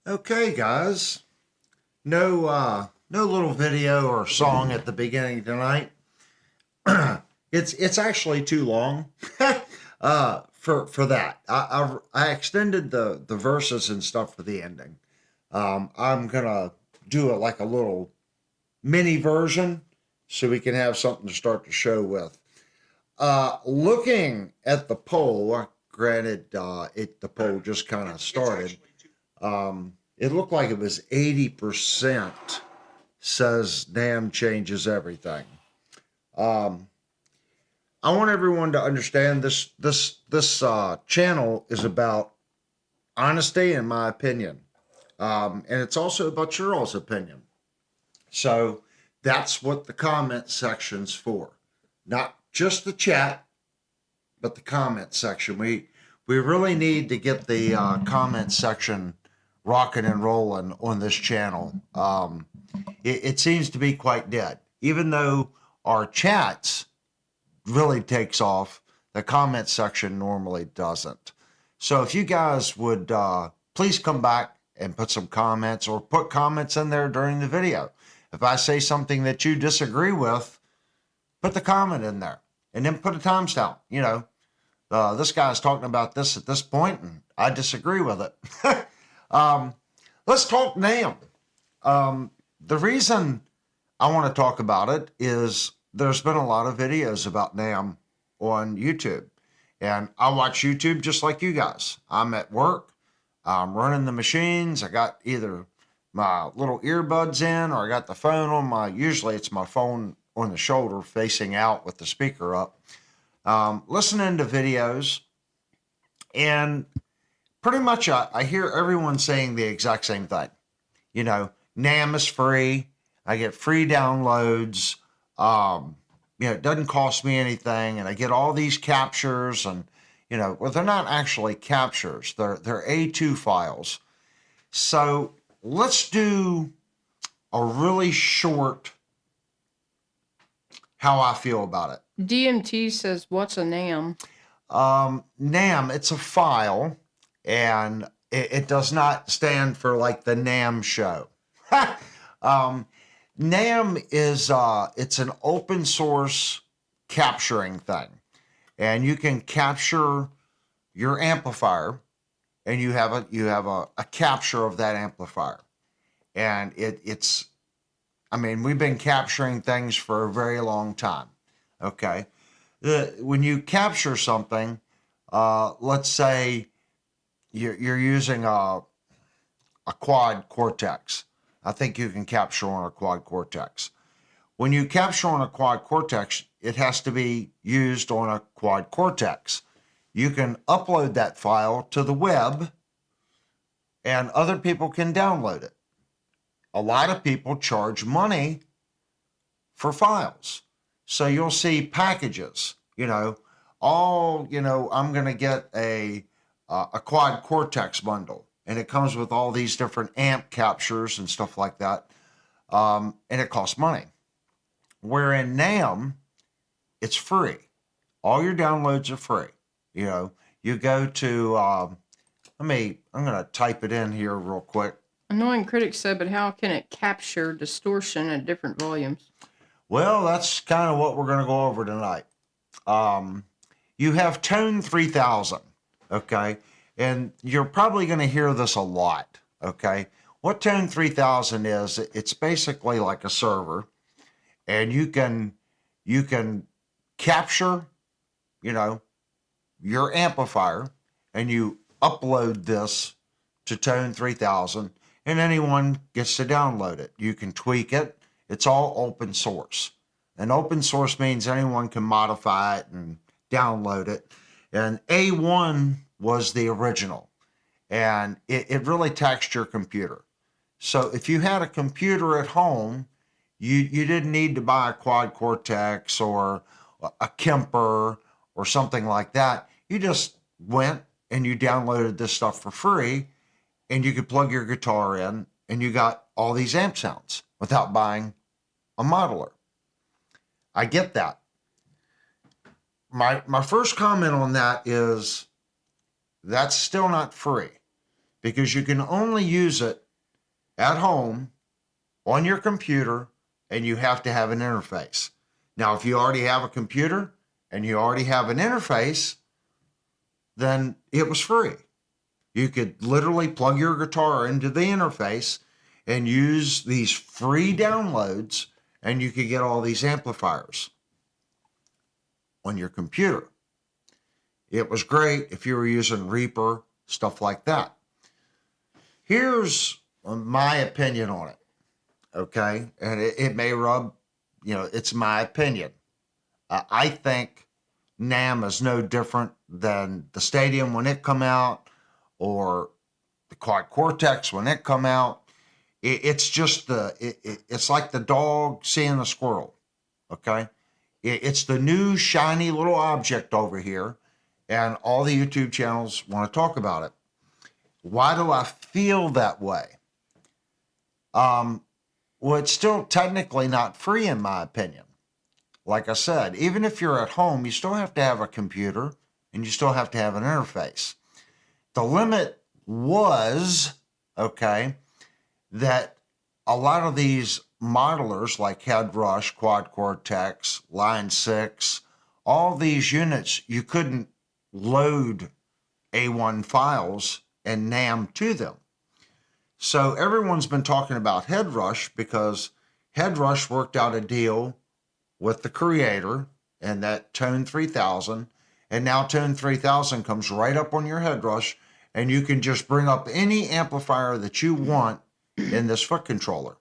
Okay, guys. No little video or song at the beginning tonight. It's actually too long. For that. I extended the verses and stuff for the ending. I'm gonna do it like a little mini version so we can have something to start the show with. Looking at the poll, granted, the poll just kind of started. It looked like it was 80% says NAM changes everything. Um, I want everyone to understand this channel is about honesty, in my opinion, and it's also about your all's opinion. So that's what the comment section's for, not just the chat, but the comment section. We really need to get the comment section rocking and rolling on this channel. It seems to be quite dead, even though our chats really takes off. The comment section normally doesn't. So if you guys would please come back and put some comments or put comments in there during the video. If I say something that you disagree with, put the comment in there and then put a timestamp. This guy's talking about this at this point and I disagree with it. Let's talk NAM. The reason I want to talk about it is there's been a lot of videos about NAM on YouTube. And I watch YouTube just like you guys. I'm at work. I'm running the machines. I got either my little earbuds in or I got the phone on usually it's my phone on the shoulder facing out with the speaker up. Listening to videos. And pretty much I hear everyone saying the exact same thing. NAM is free. I get free downloads. It doesn't cost me anything, and I get all these captures, and well, they're not actually captures. They're A2 files. So let's do a really short how I feel about it. DMT says, "What's a NAM?" NAM, it's a file, and it does not stand for like the NAM show. NAM is it's an open source capturing thing, and you can capture your amplifier, and you have a capture of that amplifier, and it's we've been capturing things for a very long time. Okay, when you capture something, let's say you're using a quad cortex. I think you can capture on a quad cortex. When you capture on a quad cortex, it has to be used on a quad cortex. You can upload that file to the web and other people can download it. A lot of people charge money for files. So you'll see packages, I'm going to get a quad cortex bundle. And it comes with all these different amp captures and stuff like that. And it costs money. Where in NAM, it's free. All your downloads are free. You go to, I'm going to type it in here real quick. Annoying Critic said, but how can it capture distortion at different volumes? Well, that's kind of what we're going to go over tonight. You have Tone 3000, okay? And you're probably going to hear this a lot, okay? What Tone 3000 is, it's basically like a server, and you can capture, your amplifier, and you upload this to Tone 3000, and anyone gets to download it. You can tweak it. It's all open source. And open source means anyone can modify it and download it. And A1 was the original, and it really taxed your computer. So if you had a computer at home, you didn't need to buy a quad cortex or a Kemper or something like that. You just went and you downloaded this stuff for free, and you could plug your guitar in and you got all these amp sounds without buying a modeler. I get that. My first comment on that is that's still not free. because you can only use it at home on your computer, and you have to have an interface. Now, if you already have a computer and you already have an interface, then it was free. You could literally plug your guitar into the interface and use these free downloads, and you could get all these amplifiers on your computer. It was great if you were using Reaper, stuff like that. Here's my opinion on it, okay? And it may rub, it's my opinion. I think NAMM is no different than the Stadium when it come out, or the Quad Cortex when it come out. It's just it's like the dog seeing the squirrel, okay? It's the new shiny little object over here, and all the YouTube channels want to talk about it. Why do I feel that way? Well, it's still technically not free in my opinion. Like I said, even if you're at home, you still have to have a computer and you still have to have an interface. The limit was, okay, that a lot of these modelers like Headrush, Quad Cortex, Line 6, all these units, you couldn't load A1 files and NAMM to them. So everyone's been talking about Headrush because Headrush worked out a deal with the creator and that Tone 3000, and now Tone 3000 comes right up on your Headrush, and you can just bring up any amplifier that you want in this foot controller.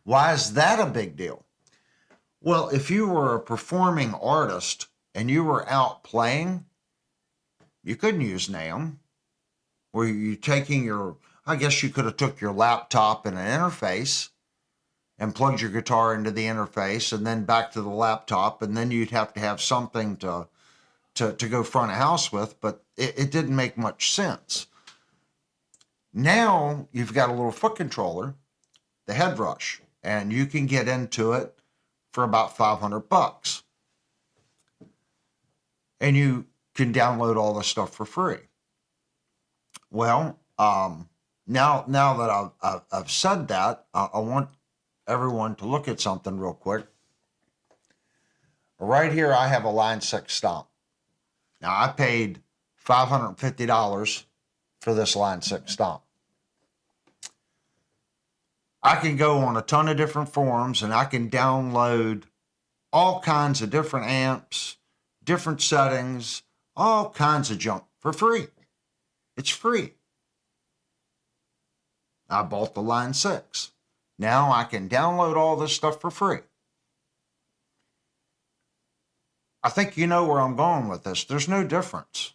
Why is that a big deal? Well, if you were a performing artist and you were out playing, you couldn't use NAMM. Were you taking I guess you could have took your laptop and an interface and plugged your guitar into the interface and then back to the laptop, and then you'd have to have something to go front of house with, but it didn't make much sense. Now you've got a little foot controller, the Headrush, and you can get into it for about $500. And you can download all this stuff for free. Well, now that I've said that, I want everyone to look at something real quick. Right here, I have a Line 6 Stomp. Now, I paid $550 for this Line 6 Stomp. I can go on a ton of different forums and I can download all kinds of different amps, different settings, all kinds of junk for free. It's free. I bought the Line 6. Now I can download all this stuff for free. I think you know where I'm going with this. There's no difference.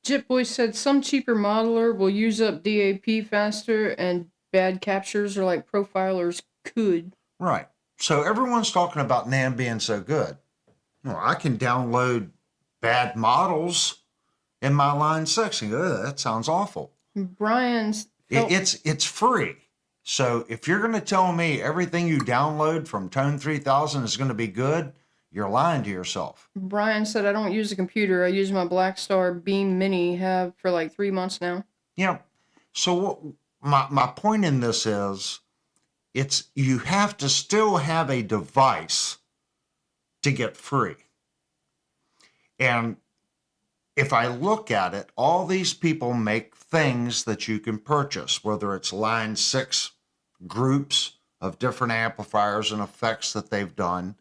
Jitboy said some cheaper modeler will use up DAP faster, and bad captures or like profilers could. Right. So everyone's talking about NAMM being so good. Well, I can download bad models in my Line 6 and go, that sounds awful. Brian's... It's free. So if you're going to tell me everything you download from Tone 3000 is going to be good, you're lying to yourself. Brian said, I don't use a computer. I use my Blackstar Beam Mini, have for like 3 months now. Yeah. So my point in this is, you have to still have a device to get free. And if I look at it, all these people make things that you can purchase, whether it's Line 6 groups of different amplifiers and effects that they've done.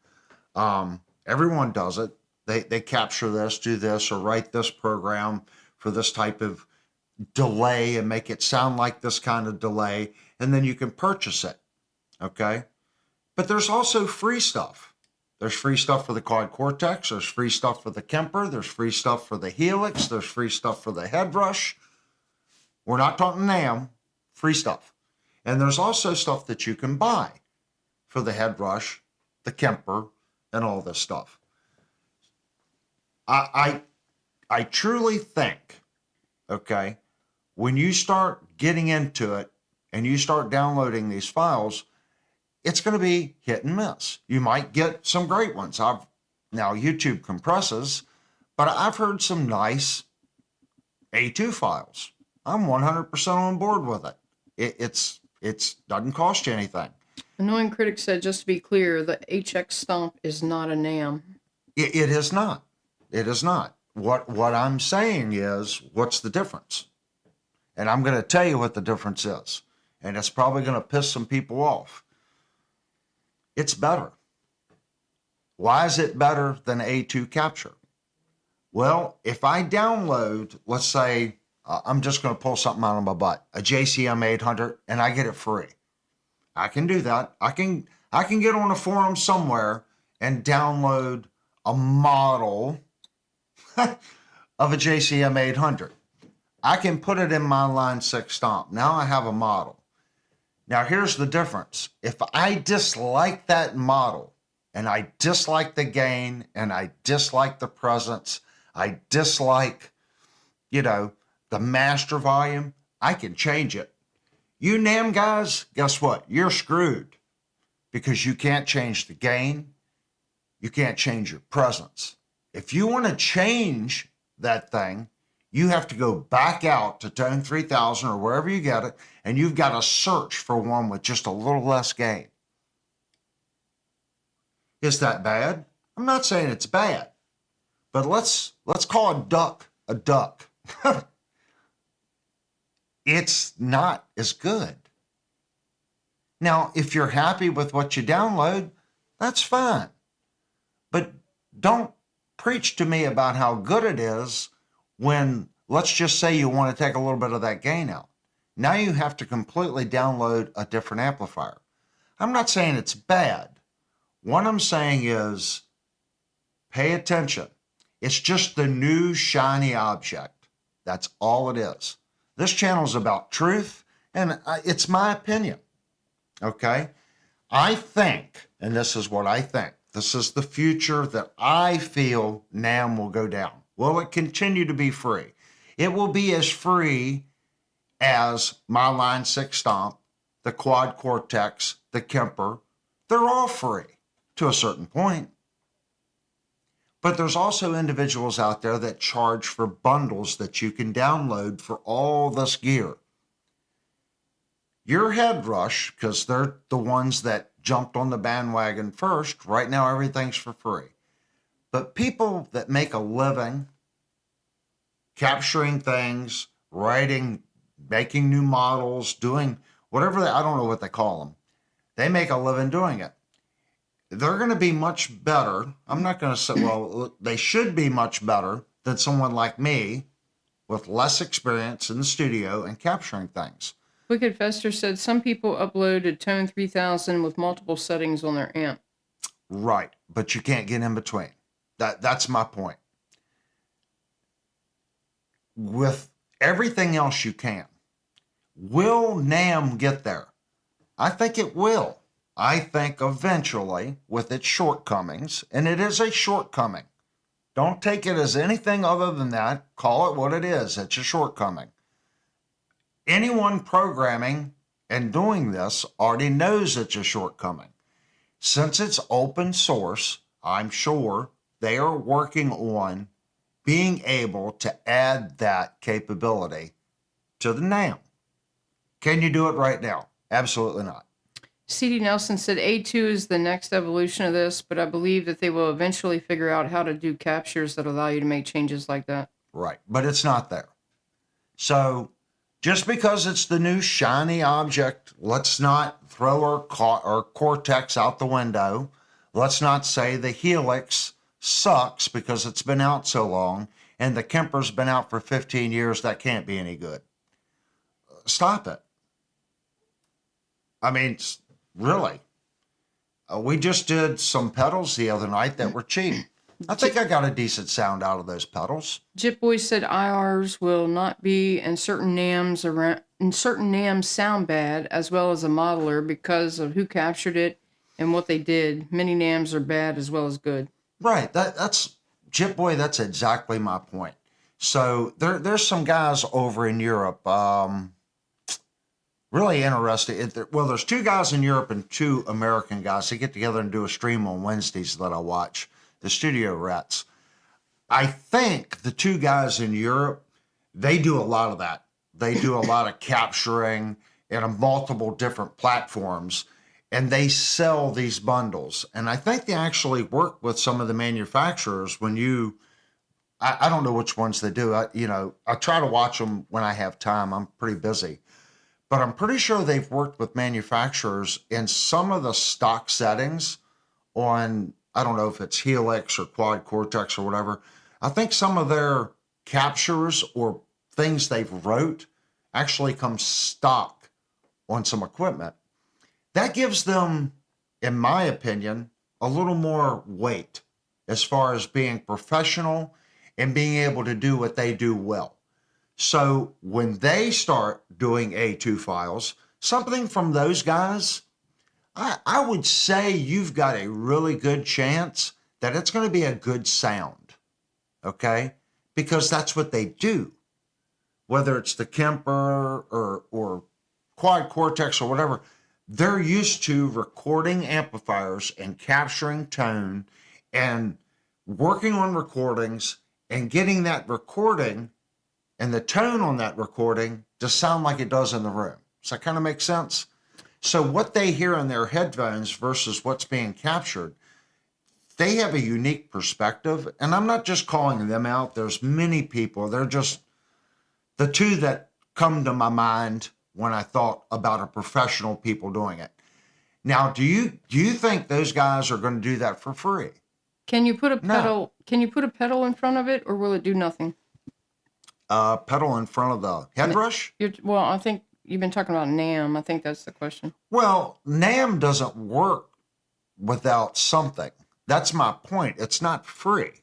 Everyone does it. They capture this, do this, or write this program for this type of delay and make it sound like this kind of delay, and then you can purchase it, okay? But there's also free stuff. There's free stuff for the Quad Cortex, there's free stuff for the Kemper, there's free stuff for the Helix, there's free stuff for the Headrush. We're not talking NAMM, free stuff. And there's also stuff that you can buy for the Headrush, the Kemper, and all this stuff. I truly think, okay, when you start getting into it and you start downloading these files, it's going to be hit and miss. You might get some great ones. Now YouTube compresses, but I've heard some nice A2 files. I'm 100% on board with it. It's doesn't cost you anything. Annoying Critic said, just to be clear, the HX Stomp is not a NAM. It is not. It is not. What I'm saying is, what's the difference? And I'm going to tell you what the difference is. And it's probably going to piss some people off. It's better. Why is it better than A2 capture? Well, if I download, let's say, I'm just going to pull something out of my butt, a JCM 800, and I get it free. I can do that. I can get on a forum somewhere and download a model of a JCM 800. I can put it in my Line 6 Stomp. Now I have a model. Now here's the difference. If I dislike that model, and I dislike the gain, and I dislike the presence, I dislike, the master volume, I can change it. You NAMM guys, guess what? You're screwed because you can't change the gain. You can't change your presence. If you want to change that thing, you have to go back out to Tone 3000 or wherever you get it, and you've got to search for one with just a little less gain. Is that bad? I'm not saying it's bad, but let's call a duck a duck. It's not as good. Now, if you're happy with what you download, that's fine. But don't preach to me about how good it is when, let's just say you want to take a little bit of that gain out. Now you have to completely download a different amplifier. I'm not saying it's bad. What I'm saying is pay attention. It's just the new shiny object. That's all it is. This channel is about truth, and it's my opinion, okay? I think, and this is what I think, this is the future that I feel NAMM will go down. Will it continue to be free? It will be as free as my Line 6 Stomp, the Quad Cortex, the Kemper. They're all free to a certain point. But there's also individuals out there that charge for bundles that you can download for all this gear. Your Head Rush, because they're the ones that jumped on the bandwagon first, right now everything's for free. But people that make a living capturing things, writing, making new models, doing whatever I don't know what they call them. They make a living doing it. They're going to be much better. I'm not going to say, well, they should be much better than someone like me with less experience in the studio and capturing things. Wicked Fester said some people upload a Tone 3000 with multiple settings on their amp. Right, but you can't get in between. That's my point. With everything else you can. Will NAMM get there? I think it will. I think eventually, with its shortcomings, and it is a shortcoming. Don't take it as anything other than that. Call it what it is. It's a shortcoming. Anyone programming and doing this already knows it's a shortcoming. Since it's open source, I'm sure they are working on being able to add that capability to the NAMM. Can you do it right now? Absolutely not. C.D. Nelson said A2 is the next evolution of this, but I believe that they will eventually figure out how to do captures that allow you to make changes like that. Right, but it's not there. So just because it's the new shiny object, let's not throw our Cortex out the window. Let's not say the Helix sucks because it's been out so long, and the Kemper's been out for 15 years. That can't be any good. Stop it. I mean, really. We just did some pedals the other night that were cheap. I think I got a decent sound out of those pedals. Jip Boy said IRs will not be, and certain NAMs sound bad, as well as a modeler, because of who captured it and what they did. Many NAMs are bad as well as good. Right. That's Jip Boy. That's exactly my point. So there's some guys over in Europe. Really interesting. Well, there's 2 guys in Europe and 2 American guys. They get together and do a stream on Wednesdays that I watch, the Studio Rats. I think the 2 guys in Europe, they do a lot of that They do a lot of capturing in a multiple different platforms, and they sell these bundles. And I think they actually work with some of the manufacturers when I don't know which ones they do. I try to watch them when I have time. I'm pretty busy. But I'm pretty sure they've worked with manufacturers in some of the stock settings on, I don't know if it's Helix or Quad Cortex or whatever. I think some of their captures or things they've wrote actually come stock on some equipment. That gives them, in my opinion, a little more weight as far as being professional and being able to do what they do well. So when they start doing A2 files, something from those guys, I would say you've got a really good chance that it's going to be a good sound, okay? Because that's what they do. Whether it's the Kemper or Quad Cortex or whatever, they're used to recording amplifiers and capturing tone and working on recordings and getting that recording and the tone on that recording to sound like it does in the room. Does that kind of make sense? So what they hear in their headphones versus what's being captured, they have a unique perspective. And I'm not just calling them out. There's many people. They're just the two that come to my mind when I thought about a professional people doing it. Now, do you think those guys are going to do that for free? Can you put a pedal? No. Can you put a pedal in front of it, or will it do nothing? Pedal in front of the headrush? Well, I think you've been talking about NAM. I think that's the question. Well, NAM doesn't work without something. That's my point. It's not free.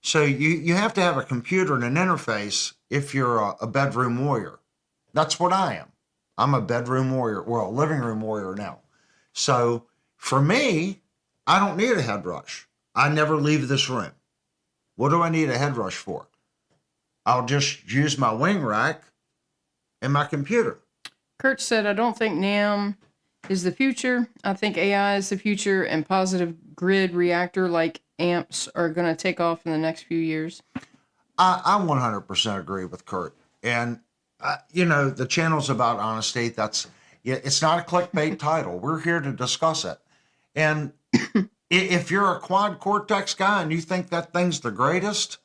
So you have to have a computer and an interface if you're a bedroom warrior. That's what I am. I'm a bedroom warrior, well, a living room warrior now. So for me, I don't need a headrush. I never leave this room. What do I need a headrush for? I'll just use my wing rack and my computer. Kurt said, I don't think NAM is the future. I think AI is the future, and positive grid reactor like amps are going to take off in the next few years. I 100% agree with Kurt. And, the channel's about honesty. It's not a clickbait title. We're here to discuss it. And if you're a Quad Cortex guy and you think that thing's the greatest,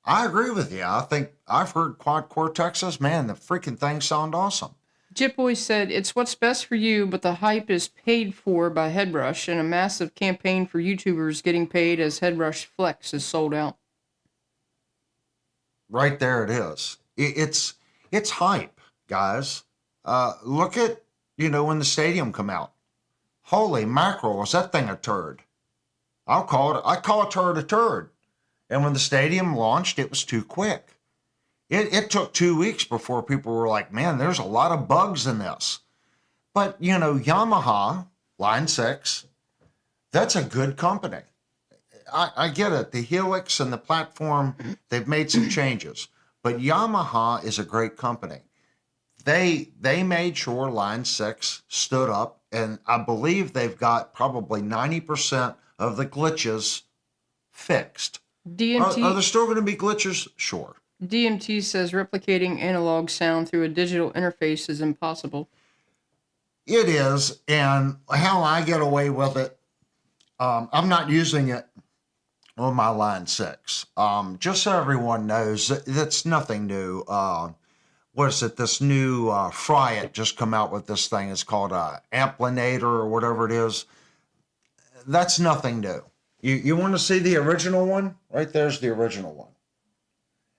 I agree with you. I think I've heard Quad Cortexes. Man, the freaking things sound awesome. Jip Boy said, it's what's best for you, but the hype is paid for by Headrush, and a massive campaign for YouTubers getting paid as Headrush Flex is sold out. Right there it is. It's hype, guys. Look at, when the Stadium come out. Holy mackerel, was that thing a turd? I call a turd a turd. And when the Stadium launched, it was too quick. It took 2 weeks before people were like, man, there's a lot of bugs in this. But, Yamaha, Line 6, that's a good company. I get it. The Helix and the platform, they've made some changes. But Yamaha is a great company. They made sure Line 6 stood up, and I believe they've got probably 90% of the glitches fixed. DMT, are there still going to be glitches? Sure. DMT says replicating analog sound through a digital interface is impossible. It is, and how I get away with it, I'm not using it on my Line 6. Just so everyone knows, that's nothing new. What is it? This new Fryet just come out with this thing. It's called Amplinator or whatever it is. That's nothing new. You want to see the original one? Right there's the original one.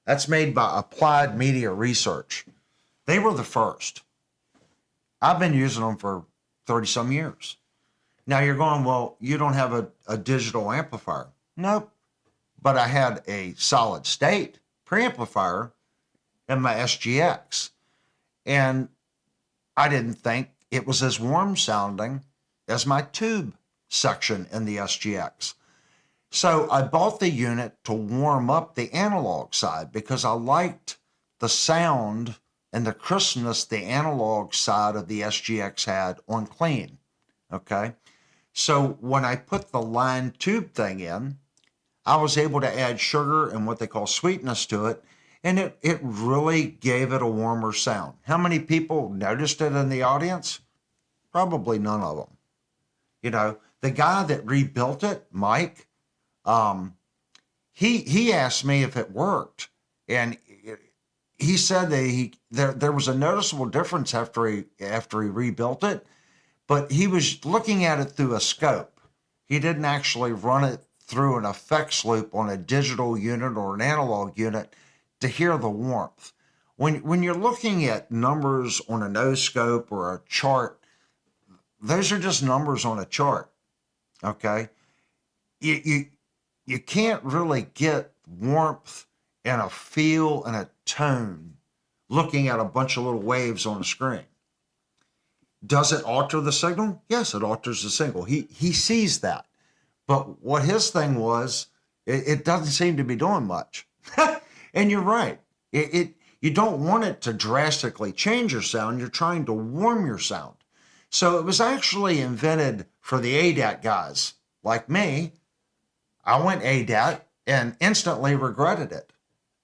That's made by Applied Media Research. They were the first. I've been using them for 30-some years. Now you're going, well, you don't have a digital amplifier. Nope. But I had a solid state preamplifier in my SGX. And I didn't think it was as warm sounding as my tube section in the SGX. So I bought the unit to warm up the analog side because I liked the sound and the crispness the analog side of the SGX had on clean. Okay. So when I put the line tube thing in, I was able to add sugar and what they call sweetness to it. And it really gave it a warmer sound. How many people noticed it in the audience? Probably none of them. You know, the guy that rebuilt it, Mike, he asked me if it worked, and he said that there was a noticeable difference after he rebuilt it, but he was looking at it through a scope. He didn't actually run it through an effects loop on a digital unit or an analog unit to hear the warmth. When you're looking at numbers on a nose scope or a chart, those are just numbers on a chart. Okay, you can't really get warmth and a feel and a tone looking at a bunch of little waves on a screen. Does it alter the signal? Yes, it alters the signal. He sees that. But what his thing was, it doesn't seem to be doing much. And you're right. You don't want it to drastically change your sound. You're trying to warm your sound. So it was actually invented for the ADAT guys like me. I went ADAT and instantly regretted it.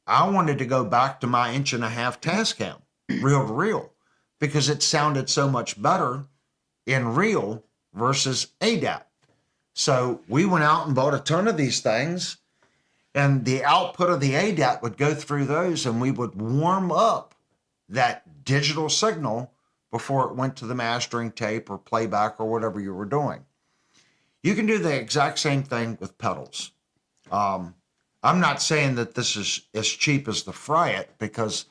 I wanted to go back to my 1.5" Tascam, reel to reel, because it sounded so much better in reel versus ADAT. So we went out and bought a ton of these things, and the output of the ADAT would go through those, and we would warm up that digital signal before it went to the mastering tape or playback or whatever you were doing. You can do the exact same thing with pedals. I'm not saying that this is as cheap as the Fry-It, because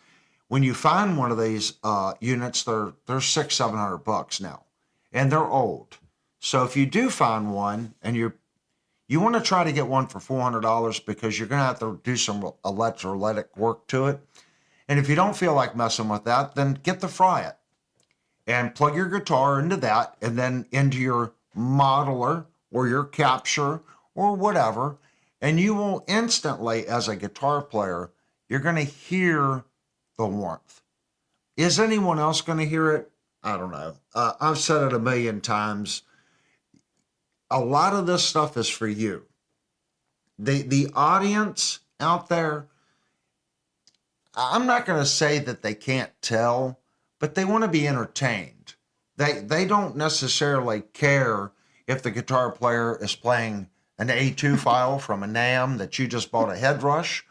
when you find one of these units, they're $600-700 now, and they're old. So if you do find one and you want to try to get one for $400, because you're going to have to do some electrolytic work to it. And if you don't feel like messing with that, then get the Fry-It and plug your guitar into that, and then into your modeler or your capture or whatever. And you will instantly, as a guitar player, you're going to hear the warmth. Is anyone else going to hear it? I don't know. I've said it a million times. A lot of this stuff is for you. The audience out there, I'm not going to say that they can't tell, but they want to be entertained. They don't necessarily care if the guitar player is playing an A2 file from a NAMM that you just bought a head rush,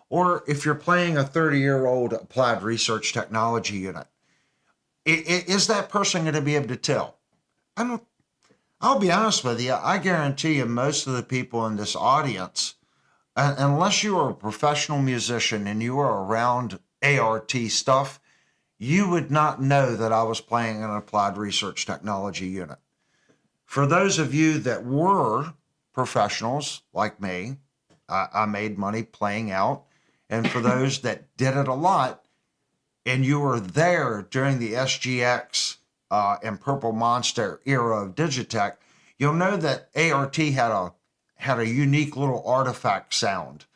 or if you're playing a 30-year-old applied research technology unit. Is that person going to be able to tell? I'll be honest with you, I guarantee you most of the people in this audience, unless you are a professional musician and you are around ART stuff, you would not know that I was playing an applied research technology unit. For those of you that were professionals like me, I made money playing out. And for those that did it a lot, and you were there during the SGX and Purple Monster era of Digitech, you'll know that ART had a unique little artifact sound.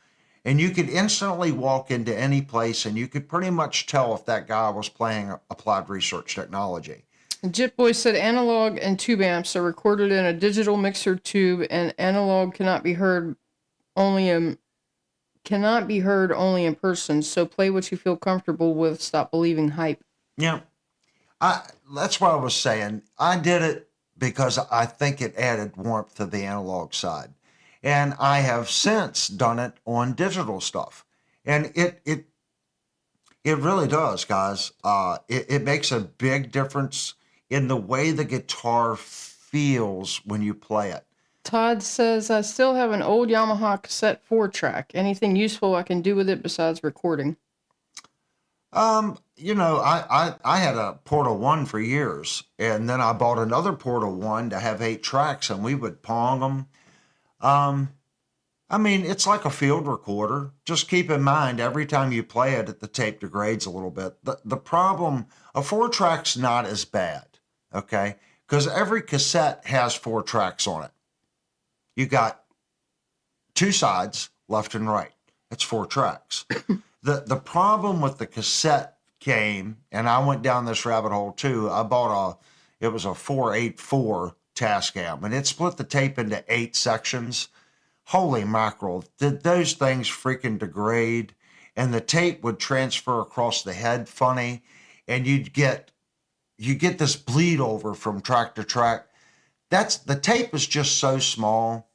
And you could instantly walk into any place and you could pretty much tell if that guy was playing applied research technology. Jitboy said analog and tube amps are recorded in a digital mixer tube, and analog cannot be heard only in person. So play what you feel comfortable with. Stop believing hype. Yeah, that's what I was saying. I did it because I think it added warmth to the analog side, and I have since done it on digital stuff, and it really does, guys. It makes a big difference in the way the guitar feels when you play it. Todd says, I still have an old Yamaha cassette 4-track. Anything useful I can do with it besides recording? You know, I had a Porta 1 for years, and then I bought another Porta 1 to have 8 tracks, and we would pong them. I mean, it's like a field recorder. Just keep in mind, every time you play it, the tape degrades a little bit. The problem, a 4-track's not as bad, okay? Because every cassette has 4 tracks on it. You got 2 sides, left and right. That's 4 tracks. The problem with the cassette came, and I went down this rabbit hole too. I bought it was a 484 Tascam, and it split the tape into 8 sections. Holy mackerel, did those things freaking degrade? and the tape would transfer across the head funny, and you get this bleed over from track to track. The tape is just so small.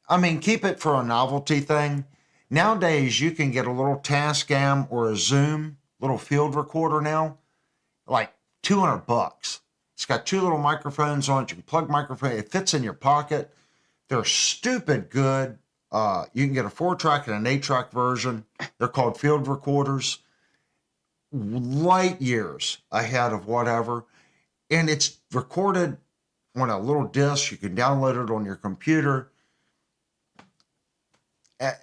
I mean, keep it for a novelty thing. Nowadays, you can get a little Tascam or a Zoom little field recorder now, like $200. It's got 2 little microphones on it. You can plug microphone. It fits in your pocket. They're stupid good. You can get a 4-track and an 8-track version. They're called field recorders. Light years ahead of whatever. And it's recorded on a little disc. You can download it on your computer.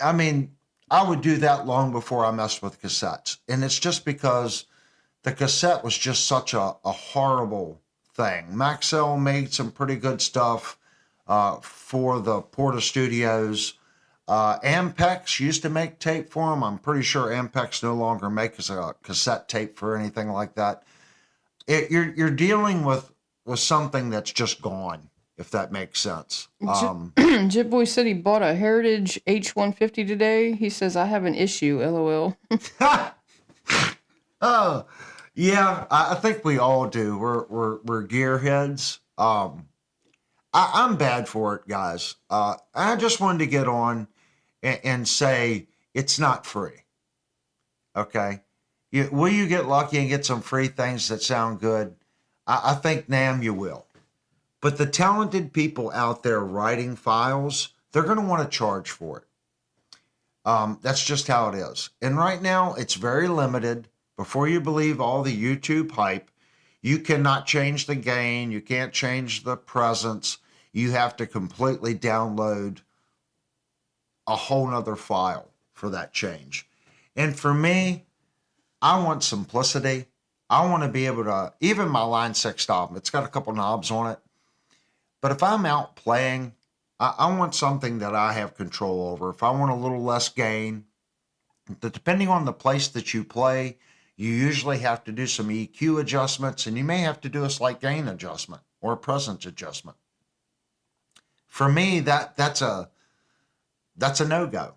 I mean, I would do that long before I messed with cassettes. And it's just because the cassette was just such a horrible thing. Maxell made some pretty good stuff for the Porta Studios. Ampex used to make tape for them. I'm pretty sure Ampex no longer makes a cassette tape for anything like that. You're dealing with something that's just gone, if that makes sense. Jitboy said he bought a Heritage H150 today. He says, I have an issue, LOL. Oh, yeah, I think we all do. We're gearheads. I'm bad for it, guys. I just wanted to get on and say it's not free. Okay? Will you get lucky and get some free things that sound good? I think, NAMM, you will. But the talented people out there writing files, they're going to want to charge for it. That's just how it is. And right now, it's very limited. Before you believe all the YouTube hype, you cannot change the gain. You can't change the presence. You have to completely download a whole nother file for that change. And for me, I want simplicity. I want to be able to, even my Line 6 knob, it's got a couple knobs on it. But if I'm out playing, I want something that I have control over. If I want a little less gain, depending on the place that you play, you usually have to do some EQ adjustments, and you may have to do a slight gain adjustment or a presence adjustment. For me, that's a no-go.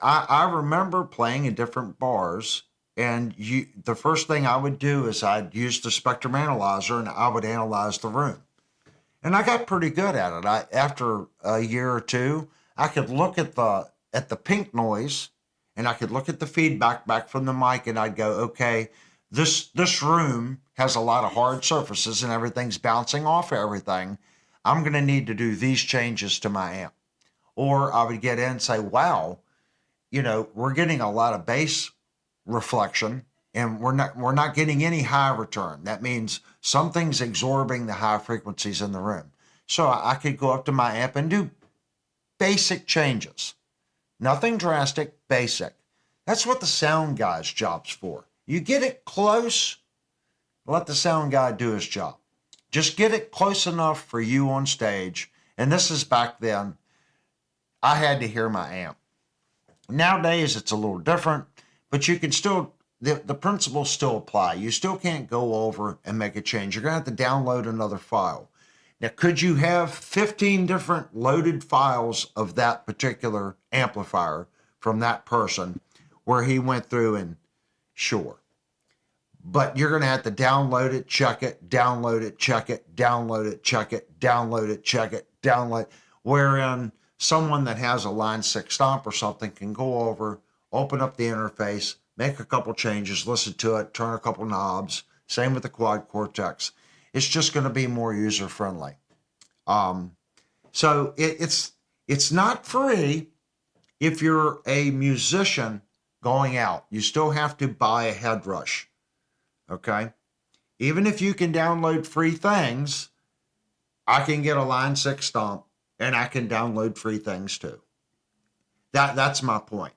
I remember playing in different bars, and the first thing I would do is I'd use the spectrum analyzer, and I would analyze the room. And I got pretty good at it. After a year or two, I could look at the pink noise, and I could look at the feedback back from the mic, and I'd go, okay, this room has a lot of hard surfaces, and everything's bouncing off everything. I'm going to need to do these changes to my amp. Or I would get in and say, wow, we're getting a lot of bass reflection, and we're not getting any high return. That means something's absorbing the high frequencies in the room. So I could go up to my amp and do basic changes. Nothing drastic, basic. That's what the sound guy's job's for. You get it close, let the sound guy do his job. Just get it close enough for you on stage. And this is back then. I had to hear my amp. Nowadays, it's a little different, but you can still, the principles still apply. You still can't go over and make a change. You're going to have to download another file. Now, could you have 15 different loaded files of that particular amplifier from that person where he went through and sure. But you're going to have to download it, check it, download it, check it, download it, check it, download it, check it, download it. Wherein someone that has a Line 6 stomp or something can go over, open up the interface, make a couple changes, listen to it, turn a couple knobs. Same with the Quad Cortex. It's just going to be more user friendly. So it's not free if you're a musician going out. You still have to buy a head rush. Okay? Even if you can download free things, I can get a Line 6 stomp and I can download free things too. That's my point.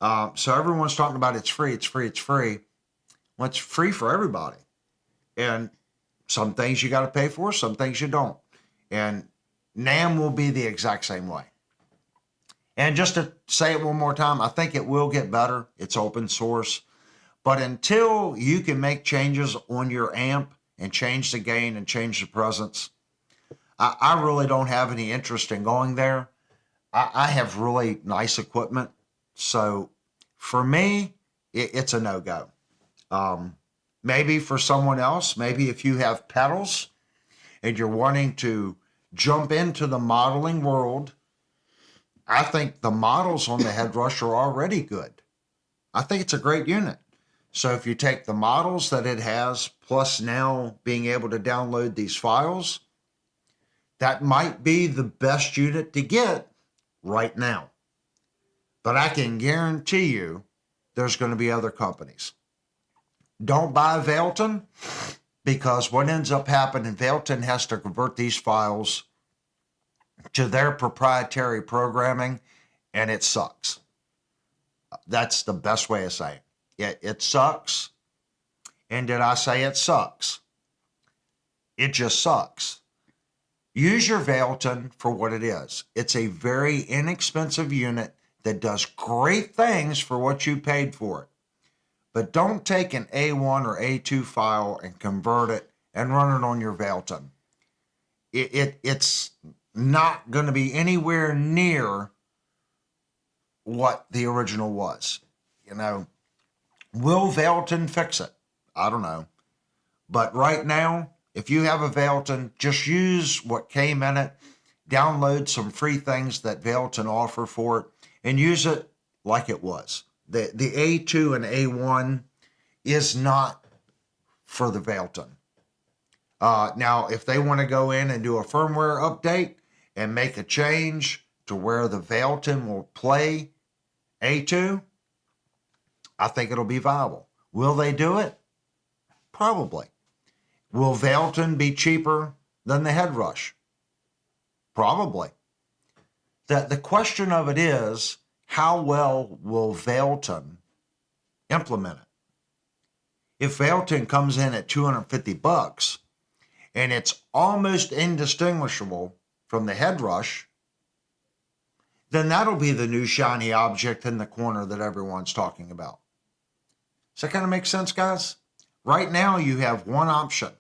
So everyone's talking about it's free, it's free, it's free. Well, it's free for everybody. And some things you got to pay for, some things you don't. And NAMM will be the exact same way. And just to say it one more time, I think it will get better. It's open source. But until you can make changes on your amp and change the gain and change the presence, I really don't have any interest in going there. I have really nice equipment. So For me, it's a no-go. Maybe for someone else, maybe if you have pedals and you're wanting to jump into the modeling world, I think the models on the Headrush are already good. I think it's a great unit. So if you take the models that it has, plus now being able to download these files, that might be the best unit to get right now. But I can guarantee you there's going to be other companies. Don't buy Veilton, because what ends up happening, Veilton has to convert these files to their proprietary programming, and it sucks. That's the best way of saying it. It sucks. And did I say it sucks? It just sucks. Use your Veilton for what it is. It's a very inexpensive unit that does great things for what you paid for it. But don't take an A1 or A2 file and convert it and run it on your Veilton. It's not going to be anywhere near what the original was. You know, will Veilton fix it? I don't know. But right now, if you have a Veilton, just use what came in it, download some free things that Veilton offer for it, and use it like it was. The A2 and A1 is not for the Veilton. Now, if they want to go in and do a firmware update and make a change to where the Veilton will play A2, I think it'll be viable. Will they do it? Probably. Will Veilton be cheaper than the Headrush? Probably. The question of it is, how well will Veilton implement it? If Veilton comes in at $250 and it's almost indistinguishable from the Headrush, then that'll be the new shiny object in the corner that everyone's talking about. Does that kind of make sense, guys? Right now, you have one option.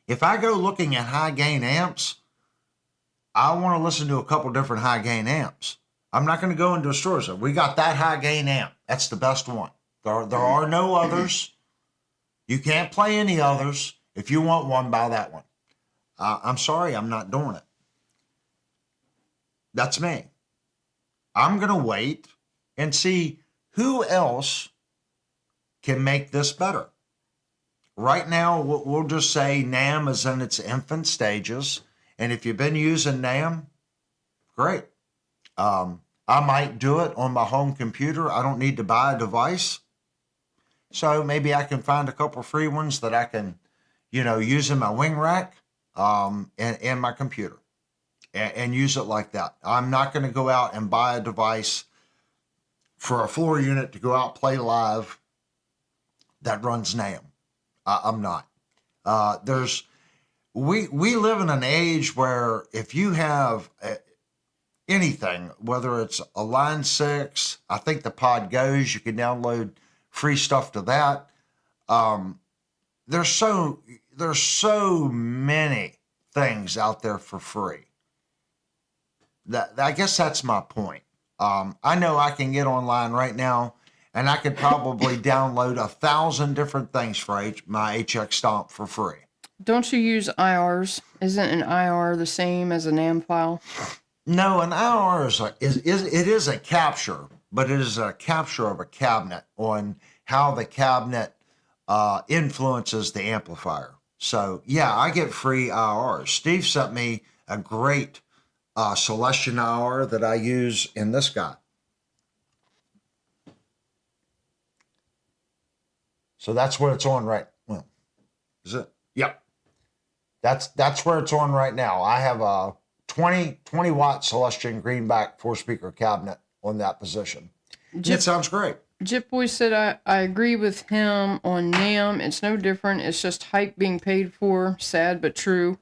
If I go looking at high gain amps, I want to listen to a couple different high gain amps. I'm not going to go into a store and say, we got that high gain amp. That's the best one. There are no others. You can't play any others. If you want one, buy that one. I'm sorry, I'm not doing it. That's me. I'm going to wait and see who else can make this better. Right now, we'll just say NAMM is in its infant stages. And if you've been using NAMM, great. I might do it on my home computer. I don't need to buy a device. So maybe I can find a couple free ones that I can, use in my wing rack and my computer and use it like that. I'm not going to go out and buy a device for a floor unit to go out play live that runs NAMM. I'm not. We live in an age where if you have anything, whether it's a Line 6, I think the Pod Goes, you can download free stuff to that. There's so many things out there for free. I guess that's my point. I know I can get online right now and I could probably download 1,000 different things for my HX Stomp for free. Don't you use IRs? Isn't an IR the same as a NAMM file? No, an IR is a capture, but it is a capture of a cabinet on how the cabinet influences the amplifier. So yeah, I get free IRs. Steve sent me a great Celestion IR that I use in this guy. So that's what it's on right. Well, is it? Yep. That's where it's on right now. I have a 20 watt Celestion Greenback 4-speaker cabinet on that position. It sounds great. Jip Boy said I agree with him on NAMM. It's no different. It's just hype being paid for. Sad but true.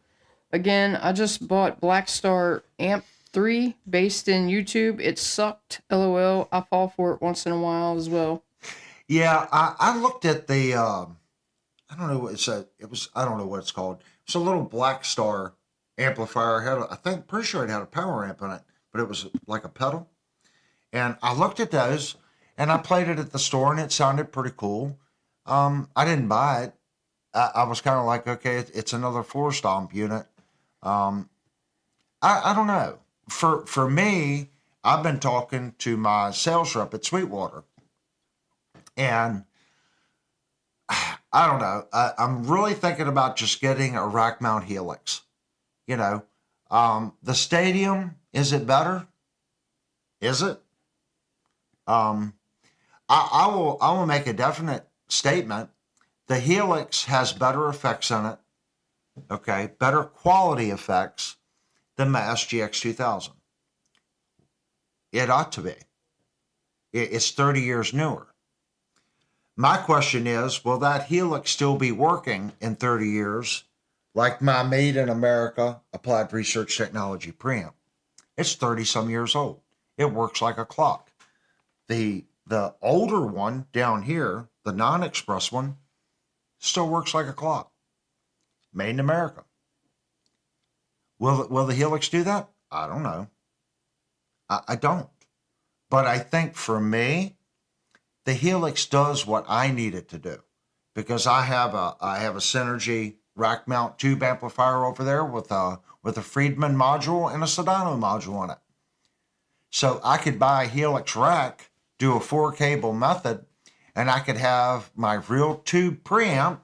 Again, I just bought Blackstar Amp 3 based in YouTube. It sucked. LOL. I fall for it once in a while as well. Yeah, I looked at the I don't know what it said. I don't know what it's called. It's a little Blackstar amplifier. Pretty sure it had a power amp in it, but it was like a pedal. And I looked at those And I played it at the store, and it sounded pretty cool. I didn't buy it. I was kind of like, okay, it's another floor stomp unit. I don't know. For me, I've been talking to my sales rep at Sweetwater, and I don't know. I'm really thinking about just getting a rack mount Helix. You know, the Stadium, is it better? Is it? I will make a definite statement. The Helix has better effects in it. Okay, better quality effects than my SGX 2000. It ought to be. It's 30 years newer. My question is, will that Helix still be working in 30 years like my Made in America Applied Research Technology preamp? It's 30 some years old. It works like a clock. The older one down here, the non-express one, still works like a clock. Made in America. Will the Helix do that? I don't know. I don't. But I think for me, the Helix does what I need it to do, because I have a Synergy rack mount tube amplifier over there with a Friedman module and a Sedano module on it. So I could buy a Helix rack, do a 4-cable method, and I could have my real tube preamp,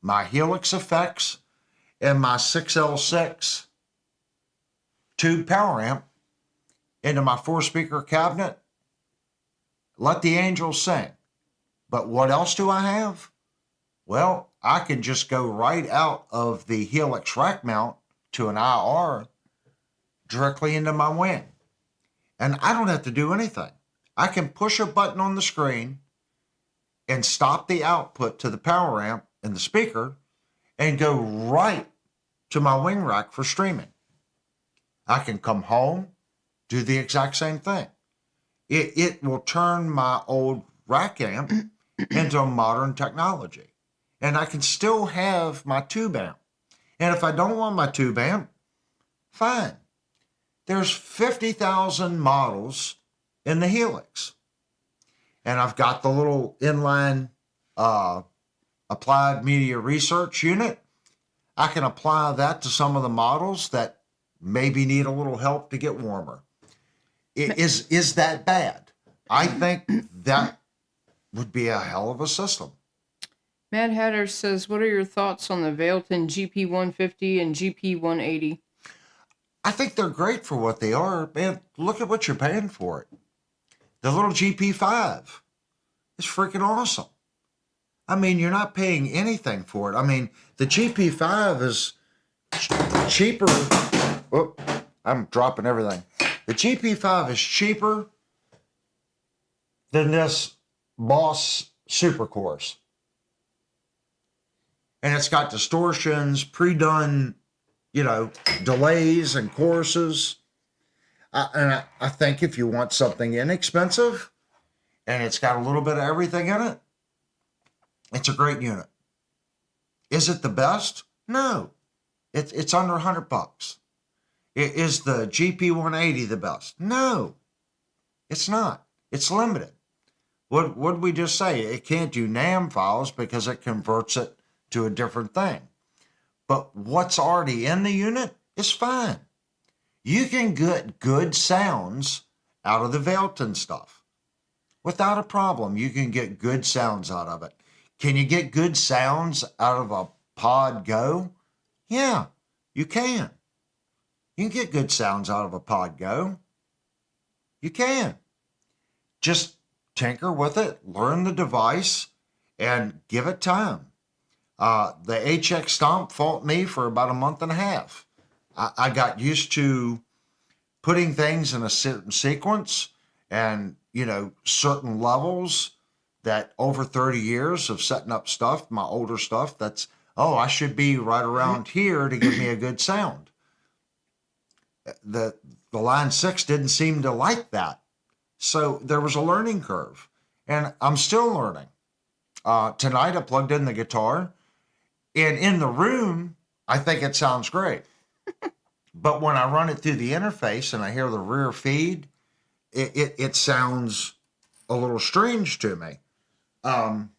my Helix effects, and my 6L6 tube power amp into my 4-speaker cabinet. Let the angels sing. But what else do I have? Well, I can just go right out of the Helix rack mount to an IR directly into my wing. And I don't have to do anything. I can push a button on the screen and stop the output to the power amp and the speaker and go right to my wing rack for streaming. I can come home, do the exact same thing. It will turn my old rack amp into a modern technology. And I can still have my tube amp. And if I don't want my tube amp, fine. There's 50,000 models in the Helix. And I've got the little inline applied media research unit. I can apply that to some of the models that maybe need a little help to get warmer. Is that bad? I think that would be a hell of a system. Mad Hatter says, what are your thoughts on the Vailton GP150 and GP180? I think they're great for what they are. Man, look at what you're paying for it. The little GP5 is freaking awesome. I mean, you're not paying anything for it. I mean, the GP5 is cheaper. Whoop, I'm dropping everything. The GP5 is cheaper than this Boss Super Chorus. And it's got distortions, pre-done, delays and choruses. And I think if you want something inexpensive and it's got a little bit of everything in it, it's a great unit. Is it the best? No. It's under $100. Is the GP180 the best? No, it's not. It's limited. What did we just say? It can't do NAM files because it converts it to a different thing. But what's already in the unit is fine. You can get good sounds out of the Vailton stuff. Without a problem, you can get good sounds out of it. Can you get good sounds out of a Pod Go? Yeah, you can. You can get good sounds out of a Pod Go. You can. Just tinker with it, learn the device, and give it time. The HX Stomp fought me for about a month and a half. I got used to putting things in a certain sequence and, certain levels that over 30 years of setting up stuff, my older stuff, I should be right around here to give me a good sound. The Line 6 didn't seem to like that. So there was a learning curve, and I'm still learning. Tonight I plugged in the guitar, and in the room, I think it sounds great. But when I run it through the interface and I hear the rear feed, it sounds a little strange to me. I'm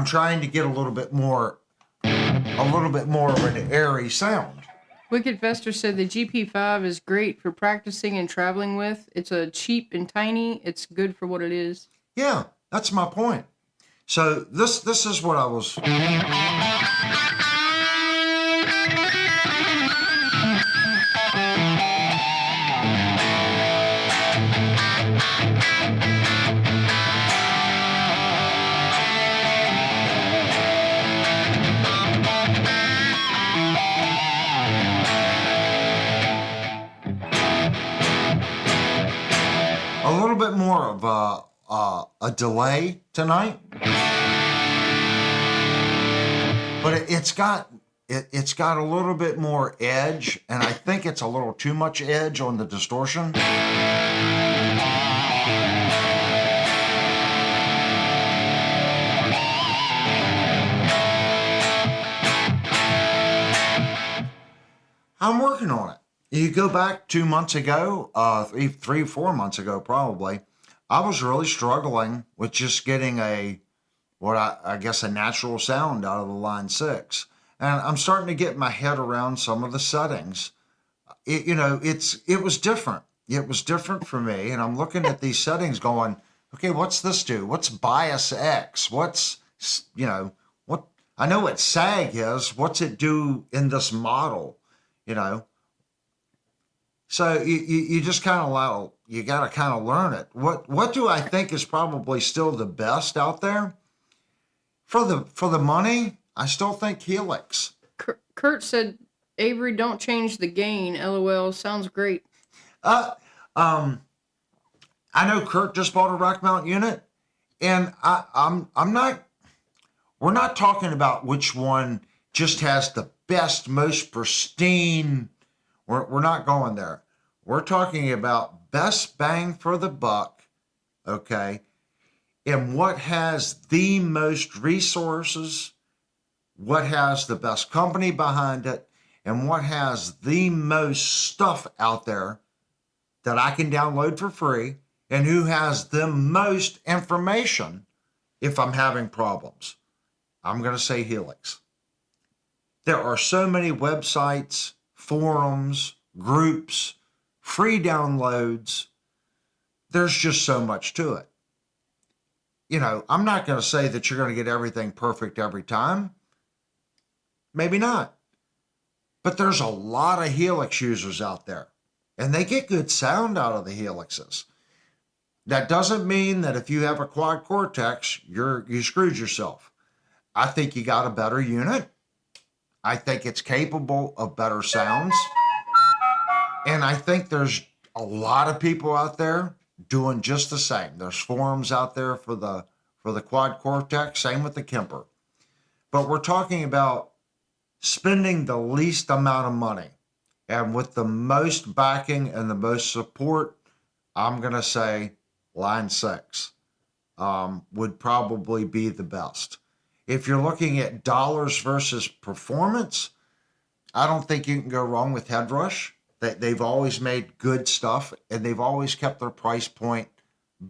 trying to get a little bit more of an airy sound. Wicked Fester said the GP5 is great for practicing and traveling with. It's a cheap and tiny. It's good for what it is. Yeah, that's my point. So this is what I was. A little bit more of a delay tonight, but it's got a little bit more edge, and I think it's a little too much edge on the distortion. I'm working on it. You go back 2 months ago, 4 months ago probably, I was really struggling with just getting I guess a natural sound out of the Line 6. And I'm starting to get my head around some of the settings. It was different. It was different for me. And I'm looking at these settings going, okay, what's this do? What's bias X? What, I know what sag is. What's it do in this model? So you just kind of you got to kind of learn it. What do I think is probably still the best out there for the money? I still think Helix. Kurt said, Avery, don't change the gain. LOL, sounds great. I know Kurt just bought a rack mount unit, and I'm not. We're not talking about which one just has the best, most pristine. We're not going there. We're talking about best bang for the buck, okay, and what has the most resources, what has the best company behind it, and what has the most stuff out there that I can download for free, and who has the most information if I'm having problems. I'm going to say Helix. There are so many websites, forums, groups, free downloads. There's just so much to it. I'm not going to say that you're going to get everything perfect every time. Maybe not. But there's a lot of Helix users out there, and they get good sound out of the Helixes. That doesn't mean that if you have a quad cortex, you screwed yourself. I think you got a better unit. I think it's capable of better sounds. And I think there's a lot of people out there doing just the same. There's forums out there for the quad cortex, same with the Kemper. But we're talking about spending the least amount of money and with the most backing and the most support. I'm going to say Line 6 would probably be the best. If you're looking at dollars versus performance, I don't think you can go wrong with Headrush. They've always made good stuff, and they've always kept their price point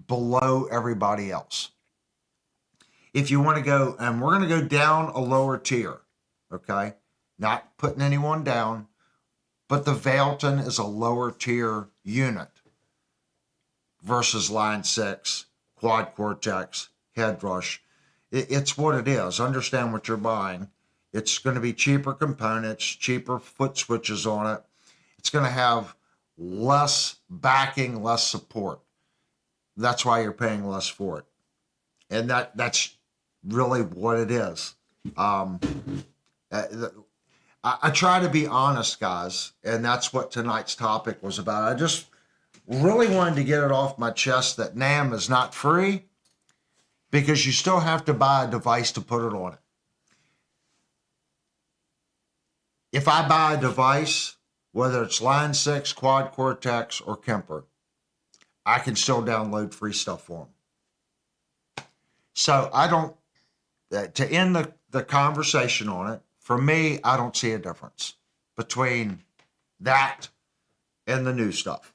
below everybody else. If you want to go, and we're going to go down a lower tier, okay? Not putting anyone down, but the Veilton is a lower tier unit versus Line 6, Quad Cortex, Headrush. It's what it is. Understand what you're buying. It's going to be cheaper components, cheaper foot switches on it. It's going to have less backing, less support. That's why you're paying less for it. And that's really what it is. I try to be honest, guys, and that's what tonight's topic was about. I just really wanted to get it off my chest that NAMM is not free, because you still have to buy a device to put it on it. If I buy a device, whether it's Line 6, Quad Cortex, or Kemper, I can still download free stuff for them. So I don't, to end the conversation on it, for me, I don't see a difference between that and the new stuff.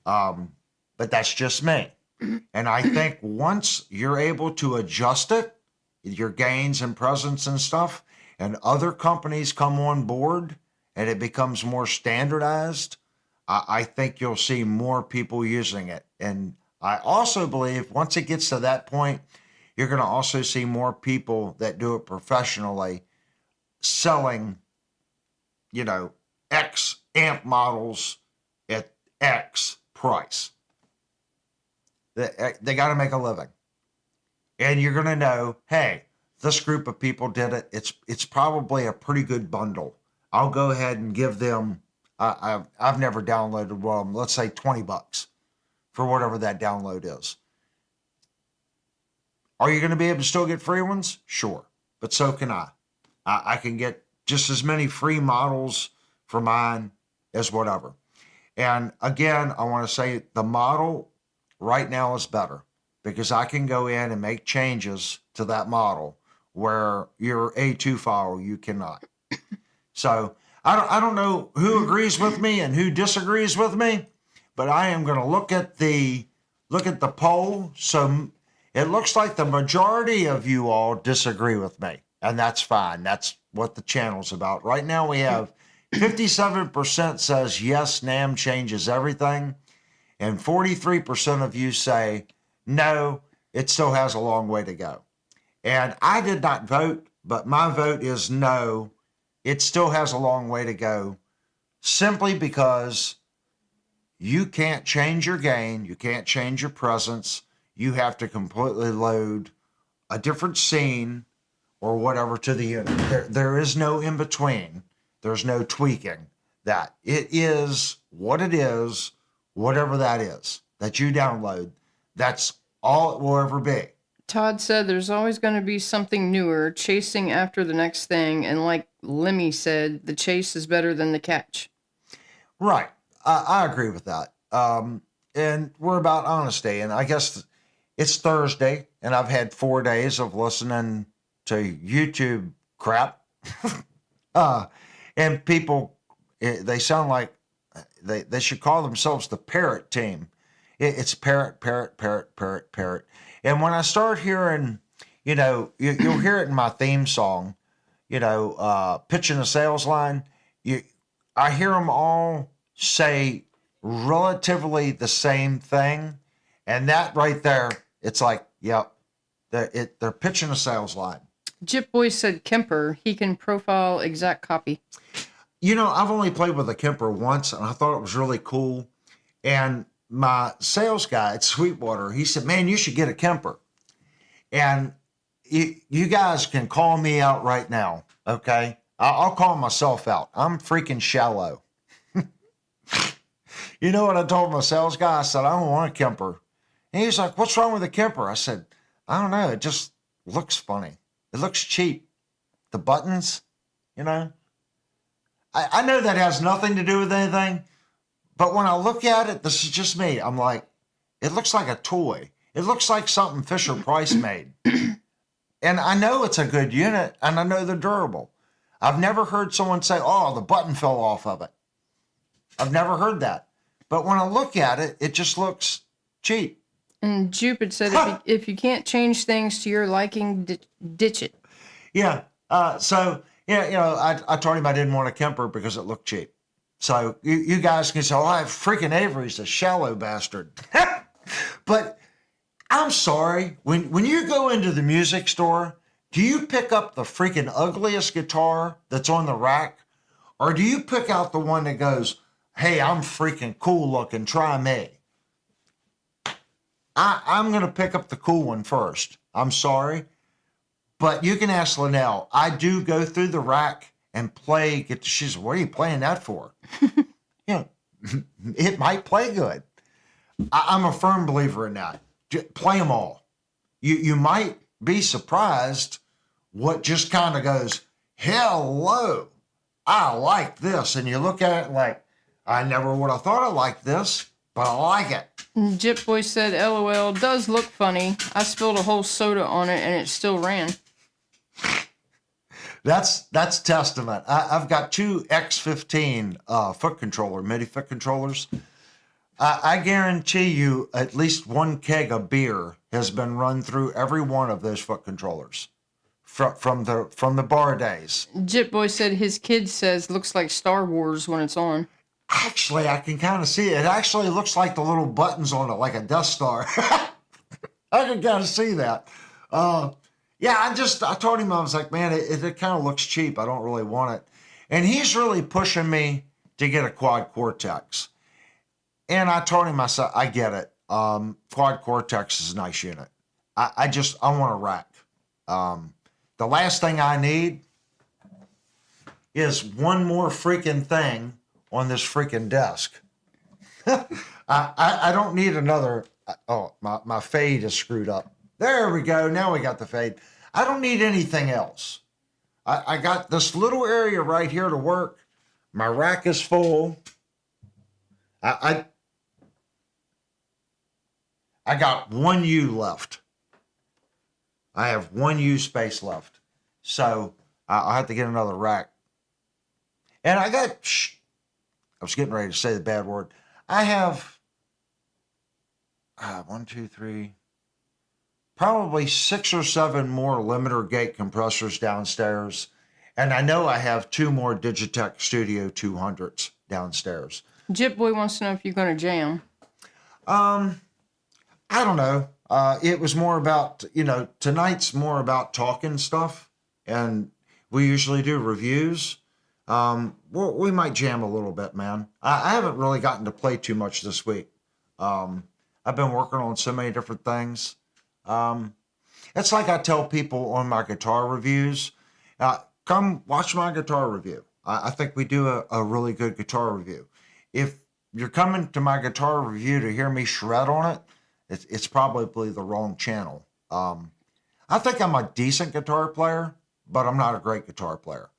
But that's just me. And I think once you're able to adjust it, your gains and presence and stuff, and other companies come on board and it becomes more standardized, I think you'll see more people using it. And I also believe once it gets to that point, you're going to also see more people that do it professionally selling, X amp models at X price. They got to make a living. And you're going to know, hey, this group of people did it. It's probably a pretty good bundle. I'll go ahead and give them, I've never downloaded one, let's say $20 for whatever that download is. Are you going to be able to still get free ones? Sure. But so can I. I can get just as many free models for mine as whatever. And again, I want to say the model right now is better because I can go in and make changes to that model where your A2 file, you cannot. So I don't know who agrees with me and who disagrees with me, but I am going to look at the poll. So it looks like the majority of you all disagree with me, and that's fine. That's what the channel's about. Right now we have 57% says yes, NAM changes everything, and 43% of you say no, it still has a long way to go. And I did not vote, but my vote is no, it still has a long way to go, simply because you can't change your gain, you can't change your presence, you have to completely load a different scene or whatever to the unit. There is no in between. There's no tweaking that. It is what it is, whatever that is that you download. That's all it will ever be. Todd said there's always going to be something newer, chasing after the next thing. And like Lemmy said, the chase is better than the catch. Right. I agree with that. And we're about honesty. And I guess it's Thursday, and I've had 4 days of listening to YouTube crap. And people, they sound like they should call themselves the parrot team. It's parrot, parrot, parrot, parrot, parrot. And when I start hearing, you'll hear it in my theme song, pitching a sales line, I hear them all say relatively the same thing. And that right there, it's like, yep, they're pitching a sales line. Jip Boy said Kemper, he can profile exact copy. I've only played with a Kemper once, and I thought it was really cool. And my sales guy at Sweetwater, he said, man, you should get a Kemper. And you guys can call me out right now, okay? I'll call myself out. I'm freaking shallow. You know what I told my sales guy? I said, I don't want a Kemper. And he was like, what's wrong with the Kemper? I said, I don't know. It just looks funny. It looks cheap. The buttons, I know that has nothing to do with anything, but when I look at it, this is just me. I'm like, it looks like a toy. It looks like something Fisher-Price made. And I know it's a good unit, and I know they're durable. I've never heard someone say, oh, the button fell off of it. I've never heard that. But when I look at it, it just looks cheap. And Jupiter said, if you can't change things to your liking, ditch it. Yeah. I told him I didn't want a Kemper because it looked cheap. So you guys can say, oh, freaking Avery's a shallow bastard. But I'm sorry. When you go into the music store, do you pick up the freaking ugliest guitar that's on the rack? Or do you pick out the one that goes, hey, I'm freaking cool looking, try me? I'm going to pick up the cool one first. I'm sorry. But you can ask Linnell. I do go through the rack and play. She says, what are you playing that for? It might play good. I'm a firm believer in that. Play them all. You might be surprised what just kind of goes, hello, I like this. And you look at it like, I never would have thought I liked this, but I like it. Jip Boy said, LOL, does look funny. I spilled a whole soda on it and it still ran. That's testament. I've got two X15 MIDI foot controllers. I guarantee you at least one keg of beer has been run through every one of those foot controllers from the bar days. Jit Boy said his kid says looks like Star Wars when it's on. Actually, I can kind of see it. It actually looks like the little buttons on it, like a Death Star. I can kind of see that. Yeah, I told him, I was like, man, it kind of looks cheap. I don't really want it. And he's really pushing me to get a Quad Cortex. And I told him, I said, I get it. Quad Cortex is a nice unit. I want a rack. The last thing I need is one more freaking thing on this freaking desk. I don't need another. Oh, my fade is screwed up. There we go. Now we got the fade. I don't need anything else. I got this little area right here to work. My rack is full. I got one U left. I have one U space left. So I'll have to get another rack. And I was getting ready to say the bad word. I have 1, 2, 3, probably 6 or 7 more limiter gate compressors downstairs. And I know I have 2 more Digitech Studio 200s downstairs. Jit Boy wants to know if you're going to jam. I don't know. It was more about, tonight's more about talking stuff. And we usually do reviews. We might jam a little bit, man. I haven't really gotten to play too much this week. I've been working on so many different things. It's like I tell people on my guitar reviews, come watch my guitar review. I think we do a really good guitar review. If you're coming to my guitar review to hear me shred on it, it's probably the wrong channel. I think I'm a decent guitar player, but I'm not a great guitar player.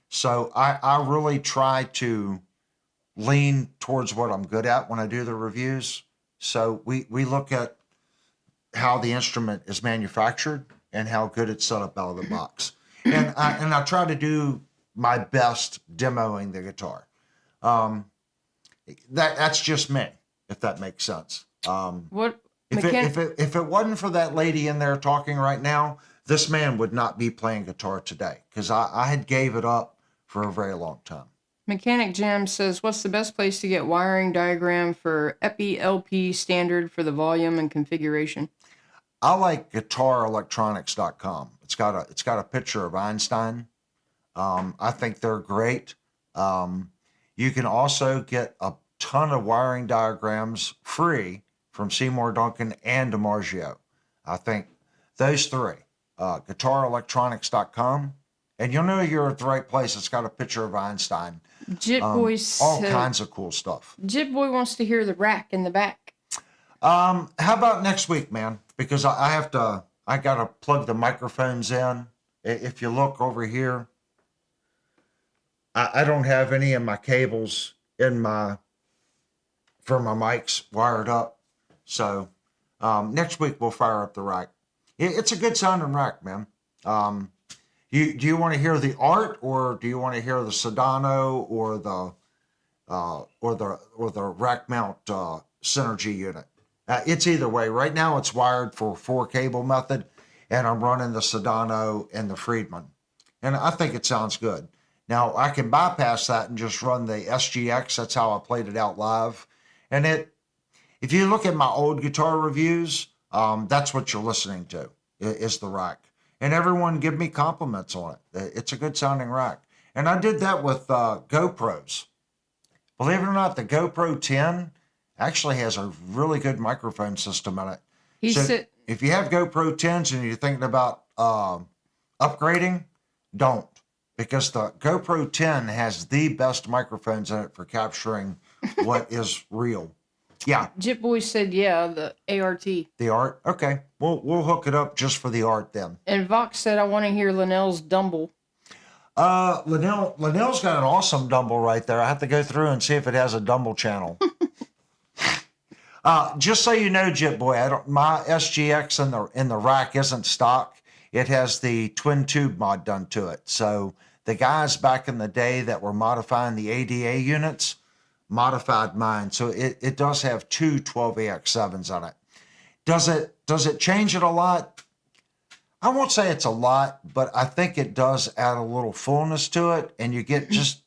So I really try to lean towards what I'm good at when I do the reviews. So we look at how the instrument is manufactured and how good it's set up out of the box. And I try to do my best demoing the guitar. That's just me, if that makes sense. If it wasn't for that lady in there talking right now, this man would not be playing guitar today, because I had gave it up for a very long time. Mechanic Jam says, what's the best place to get wiring diagram for EPI LP standard for the volume and configuration? I like GuitarElectronics.com. It's got a picture of Einstein. I think they're great. You can also get a ton of wiring diagrams free from Seymour Duncan and DiMarzio. I think those three, GuitarElectronics.com, and you'll know you're at the right place. It's got a picture of Einstein. Jit Boy all kinds of cool stuff. Jit Boy wants to hear the rack in the back. How about next week, man? Because I got to plug the microphones in. If you look over here, I don't have any of my cables for my mics wired up. So next week we'll fire up the rack. It's a good sounding rack, man. Do you want to hear the Art, or do you want to hear the Sedano, or the rack mount Synergy unit? It's either way. Right now it's wired for 4-cable method, and I'm running the Sedano and the Friedman, and I think it sounds good. Now I can bypass that and just run the SGX. That's how I played it out live, and if you look at my old guitar reviews, that's what you're listening to is the rack. And everyone give me compliments on it. It's a good sounding rack. And I did that with GoPros. Believe it or not, the GoPro 10 actually has a really good microphone system in it. If you have GoPro 10s and you're thinking about upgrading, don't. Because the GoPro 10 has the best microphones in it for capturing what is real. Yeah. Jit Boy said, yeah, the ART. The Art? Okay. We'll hook it up just for the Art then. And Vox said, I want to hear Linnell's Dumble. Linnell's got an awesome Dumble right there. I have to go through and see if it has a Dumble channel. Just so you know, Jit Boy, my SGX in the rack isn't stock. It has the twin tube mod done to it. So the guys back in the day that were modifying the ADA units, modified mine. So it does have two 12AX7s on it. Does it change it a lot? I won't say it's a lot, but I think it does add a little fullness to it, and you get just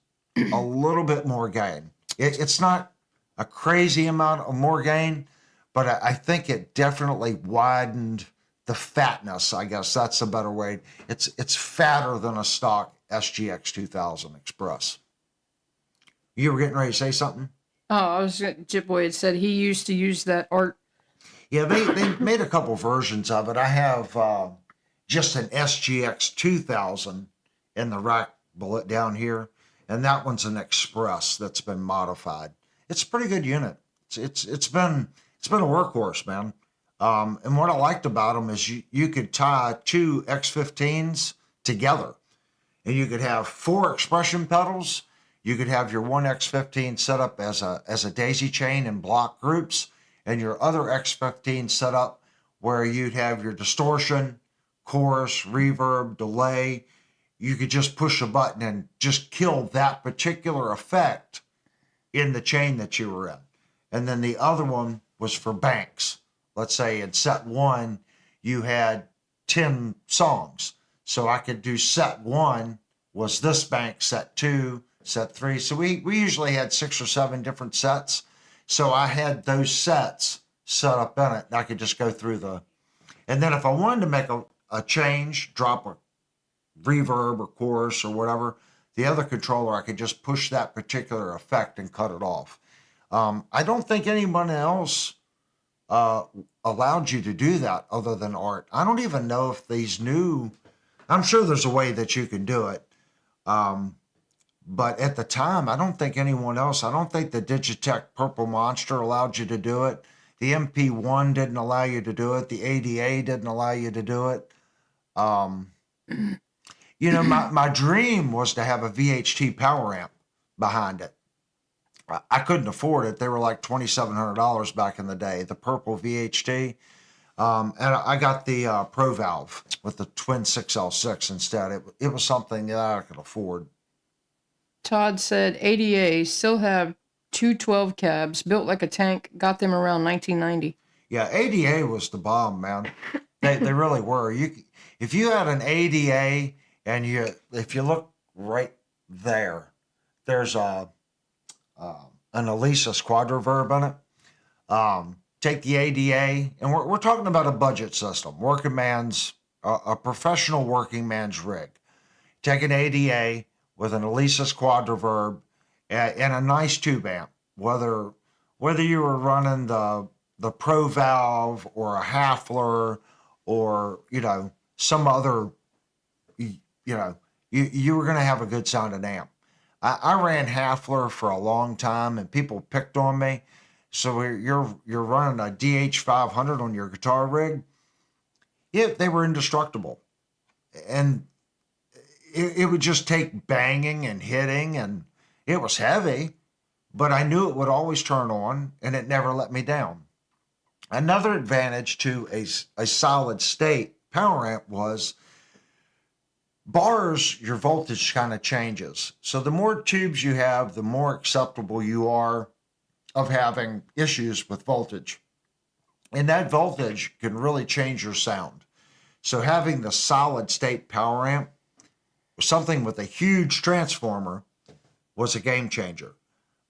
a little bit more gain. It's not a crazy amount of more gain, but I think it definitely widened the fatness. I guess that's a better way. It's fatter than a stock SGX 2000 Express. You were getting ready to say something? Oh, Jipboy had said he used to use that art. Yeah, they made a couple versions of it. I have just an SGX 2000 in the rack bullet down here, and that one's an Express that's been modified. It's a pretty good unit. It's been a workhorse, man. And what I liked about them is you could tie two X15s together, and you could have 4 expression pedals. You could have your one X15 set up as a daisy chain in block groups, and your other X15 set up where you'd have your distortion, chorus, reverb, delay. You could just push a button and just kill that particular effect in the chain that you were in. And then the other one was for banks. Let's say in set 1, you had 10 songs. So I could do set 1 was this bank, set 2, set 3. So we usually had 6 or 7 different sets. So I had those sets set up in it, and I could just go through and then if I wanted to make a change, drop a reverb or chorus or whatever, the other controller, I could just push that particular effect and cut it off. I don't think anyone else allowed you to do that other than Art. I don't even know if these new, I'm sure there's a way that you can do it. But at the time, I don't think anyone else, I don't think the Digitech Purple Monster allowed you to do it. The MP1 didn't allow you to do it. The ADA didn't allow you to do it. My dream was to have a VHT power amp behind it. I couldn't afford it. They were like $2,700 back in the day, the purple VHT. And I got the Pro Valve with the twin 6L6 instead. It was something that I could afford. Todd said ADA still have 212 cabs built like a tank, got them around 1990. Yeah, ADA was the bomb, man. They really were. If you had an ADA and if you look right there, there's an Alesis Quadriverb in it. Take the ADA, and we're talking about a budget system, working man's, a professional working man's rig. Take an ADA with an Alesis Quadriverb and a nice tube amp, whether you were running the Pro Valve or a Hafler or some other, you were going to have a good sounding amp. I ran Hafler for a long time, and people picked on me. So you're running a DH500 on your guitar rig. They were indestructible, and it would just take banging and hitting, and it was heavy, but I knew it would always turn on, and it never let me down. Another advantage to a solid state power amp was bars, your voltage kind of changes. So the more tubes you have, the more acceptable you are of having issues with voltage. And that voltage can really change your sound. So having the solid state power amp, something with a huge transformer, was a game changer.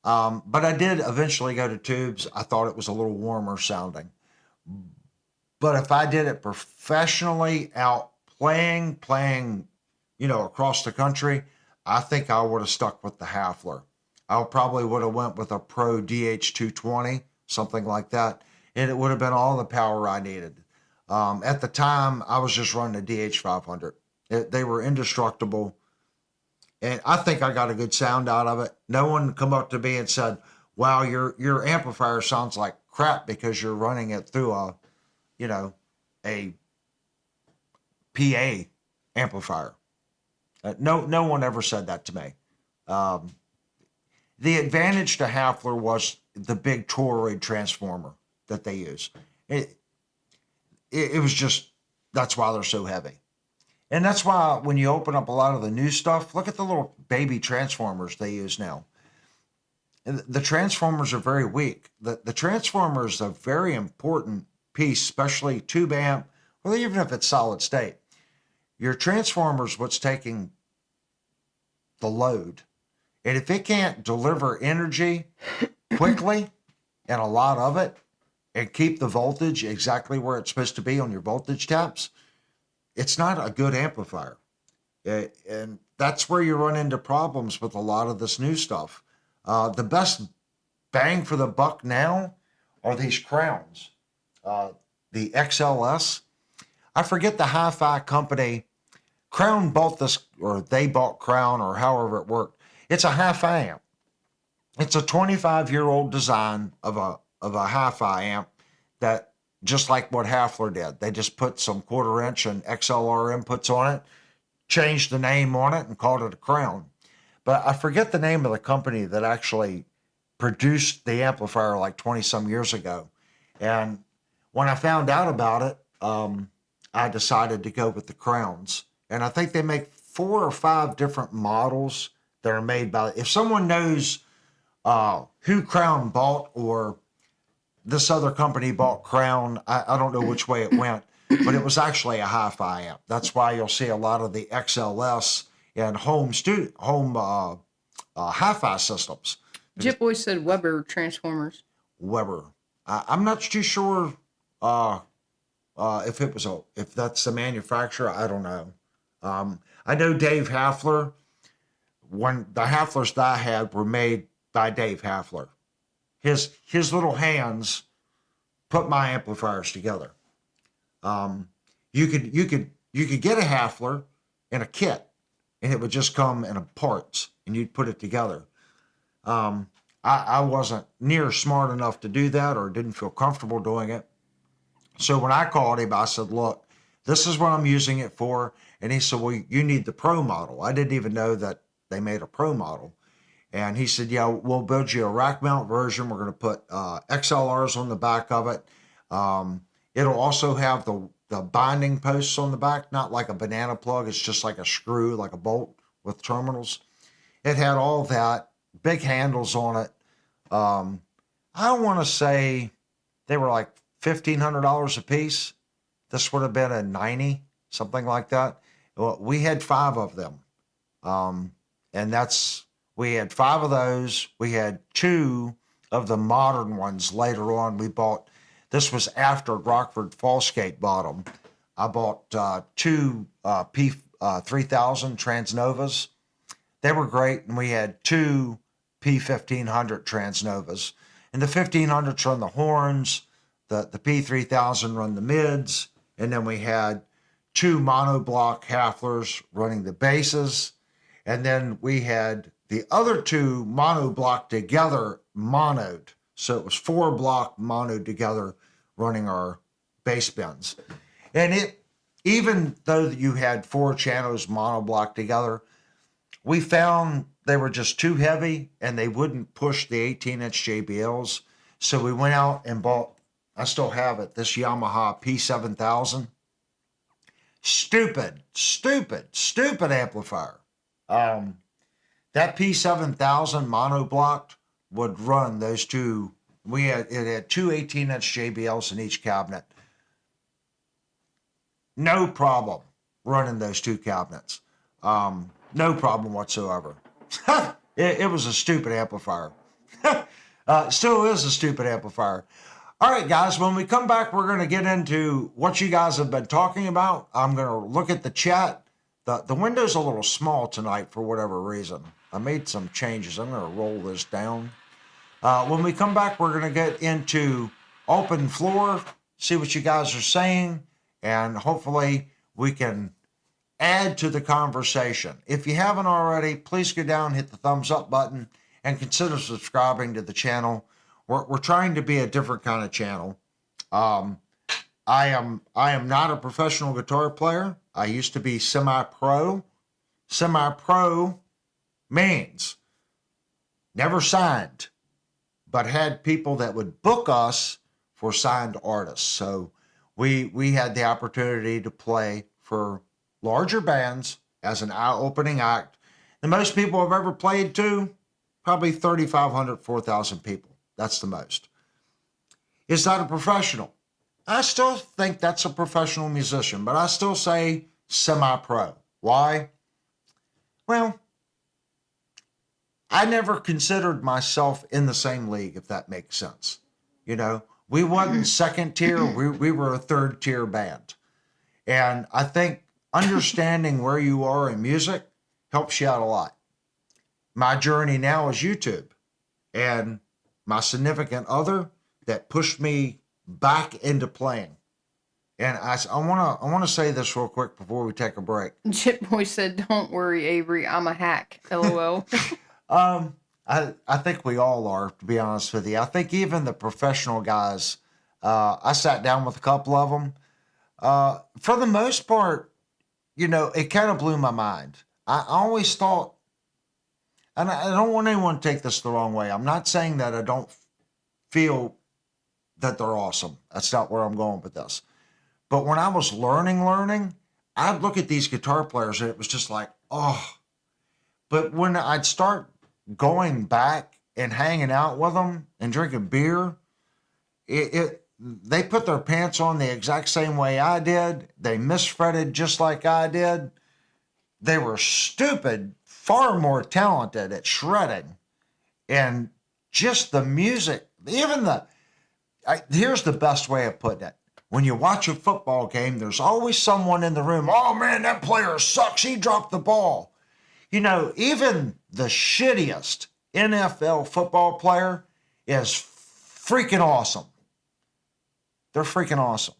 But I did eventually go to tubes. I thought it was a little warmer sounding. But if I did it professionally out playing, across the country, I think I would have stuck with the Hafler. I probably would have went with a Pro DH220, something like that, and it would have been all the power I needed. At the time, I was just running a DH500. They were indestructible, and I think I got a good sound out of it. No one come up to me and said, wow, your amplifier sounds like crap because you're running it through a PA amplifier. No one ever said that to me. The advantage to Hafler was the big toroid transformer that they use. It was just, that's why they're so heavy. And that's why when you open up a lot of the new stuff, look at the little baby transformers they use now. the transformers are very weak. The transformer is a very important piece, especially tube amp, or even if it's solid state. Your transformer is what's taking the load. And if it can't deliver energy quickly and a lot of it and keep the voltage exactly where it's supposed to be on your voltage taps, it's not a good amplifier. And that's where you run into problems with a lot of this new stuff. The best bang for the buck now are these crowns. The XLS. I forget the hi-fi company. Crown bought this, or they bought Crown, or however it worked. It's a hi-fi amp. It's a 25-year-old design of a hi-fi amp that, just like what Hafler did, they just put some 1/4 inch and XLR inputs on it, changed the name on it, and called it a Crown. But I forget the name of the company that actually produced the amplifier like 20 some years ago. And when I found out about it, I decided to go with the Crowns. And I think they make 4 or 5 different models that are made by, if someone knows who Crown bought, or this other company bought Crown, I don't know which way it went, but it was actually a hi-fi amp. That's why you'll see a lot of the XLS in home hi-fi systems. Jip always said Weber transformers. Weber. I'm not too sure if that's the manufacturer. I don't know. I know Dave Hafler. When the Haflers that I had were made by Dave Hafler, his little hands put my amplifiers together. You could get a Hafler in a kit, and it would just come in parts, and you'd put it together. I wasn't near smart enough to do that, or didn't feel comfortable doing it. So when I called him, I said, "Look, this is what I'm using it for." And he said, "Well, you need the Pro model." I didn't even know that they made a Pro model. And he said, "Yeah, we'll build you a rack mount version. We're going to put XLRs on the back of it. It'll also have the binding posts on the back, not like a banana plug. It's just like a screw, like a bolt with terminals." It had all that, big handles on it. I want to say they were like $1,500 a piece. This would have been a 90, something like that. Well, we had 5 of them. And we had 5 of those. We had 2 of the modern ones later on. This was after Rockford Fallskate bought them. I bought 2 P3000 Transnovas. They were great. And we had 2 P1500 Transnovas. And the 1500s run the horns. The P3000 run the mids. And then we had 2 monoblock Haflers running the basses. And then we had the other 2 monoblock together monoed. So it was 4 block monoed together running our bass bins. And even though you had 4 channels monoblock together, we found they were just too heavy and they wouldn't push the 18-inch JBLs. So we went out and bought, I still have it, this Yamaha P7000. Stupid amplifier. That P7000 monoblocked would run those 2. It had 2 18-inch JBLs in each cabinet. No problem running those 2 cabinets. No problem whatsoever. It was a stupid amplifier. Still is a stupid amplifier. All right, guys, when we come back, we're going to get into what you guys have been talking about. I'm going to look at the chat. The window's a little small tonight for whatever reason. I made some changes. I'm going to roll this down. When we come back, we're going to get into open floor, see what you guys are saying, and hopefully we can add to the conversation. If you haven't already, please go down, hit the thumbs up button, and consider subscribing to the channel. We're trying to be a different kind of channel. I am not a professional guitar player. I used to be semi-pro. Semi-pro means never signed, but had people that would book us for signed artists. So we had the opportunity to play for larger bands as an opening act. The most people I've ever played to, probably 3,500, 4,000 people. That's the most. Is that a professional? I still think that's a professional musician, but I still say semi-pro. Why? Well, I never considered myself in the same league, if that makes sense. You know, we wasn't second tier, we were a third tier band. And I think understanding where you are in music helps you out a lot. My journey now is YouTube, and my significant other that pushed me back into playing. And I want to say this real quick before we take a break. Chip Boy said, "Don't worry, Avery. I'm a hack." LOL. I think we all are, to be honest with you. I think even the professional guys, I sat down with a couple of them. For the most part, you know, it kind of blew my mind. I always thought, and I don't want anyone to take this the wrong way. I'm not saying that I don't feel that they're awesome. That's not where I'm going with this. But when I was learning, I'd look at these guitar players and it was just like, oh. But when I'd start going back and hanging out with them and drinking beer, they put their pants on the exact same way I did. They misfretted just like I did. They were stupid, far more talented at shredding. And just the music, here's the best way of putting it. When you watch a football game, there's always someone in the room, oh man, that player sucks, he dropped the ball. You know, even the shittiest NFL football player is freaking awesome. They're freaking awesome.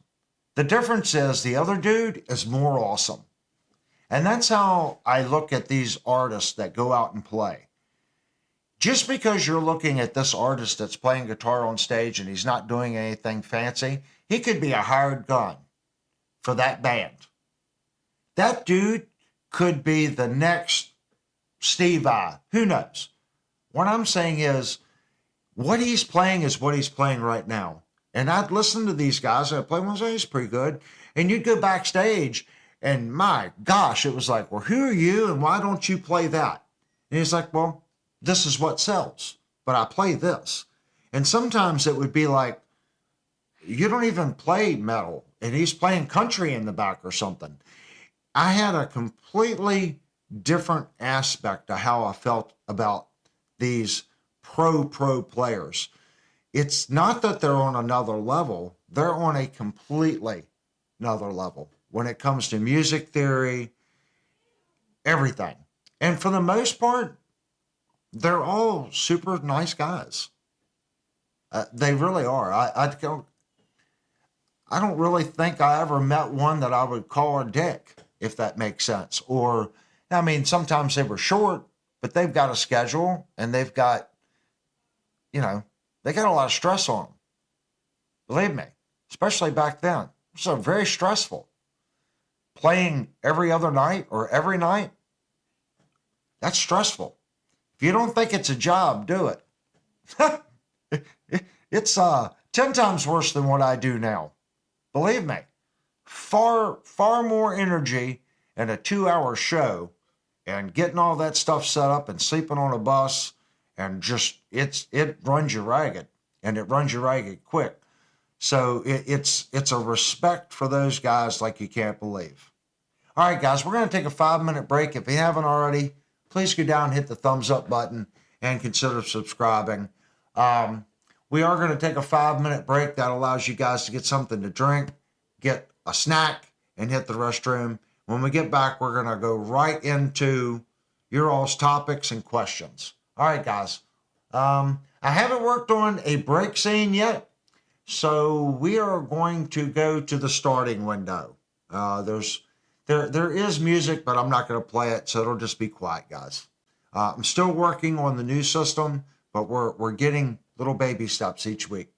The difference is the other dude is more awesome. And that's how I look at these artists that go out and play. Just because you're looking at this artist that's playing guitar on stage and he's not doing anything fancy, he could be a hired gun for that band. That dude could be the next Steve Vai. Who knows? What I'm saying is, what he's playing is what he's playing right now. And I'd listen to these guys and I'd play one and say, he's pretty good. And you'd go backstage and my gosh, it was like, well, who are you and why don't you play that? And he's like, well, this is what sells, but I play this. And sometimes it would be like, you don't even play metal and he's playing country in the back or something. I had a completely different aspect of how I felt about these pro players. It's not that they're on another level. They're on a completely another level when it comes to music theory, everything. And for the most part, they're all super nice guys. They really are. I don't really think I ever met one that I would call a dick, if that makes sense. Or, I mean, sometimes they were short, but they've got a schedule and they've got, you know, they got a lot of stress on them. Believe me, especially back then. It was very stressful. Playing every other night or every night, that's stressful. If you don't think it's a job, do it. It's 10 times worse than what I do now. Believe me, far more energy in a 2-hour show and getting all that stuff set up and sleeping on a bus and just, it runs you ragged, and it runs you ragged quick. So it's a respect for those guys like you can't believe. All right, guys, we're going to take a 5-minute break. If you haven't already, please go down and hit the thumbs up button and consider subscribing. We are going to take a 5-minute break. That allows you guys to get something to drink, get a snack, and hit the restroom. When we get back, we're going to go right into your all's topics and questions. All right, guys. I haven't worked on a break scene yet, so we are going to go to the starting window. There is music, but I'm not going to play it, so it'll just be quiet, guys. I'm still working on the new system, but we're getting little baby steps each week.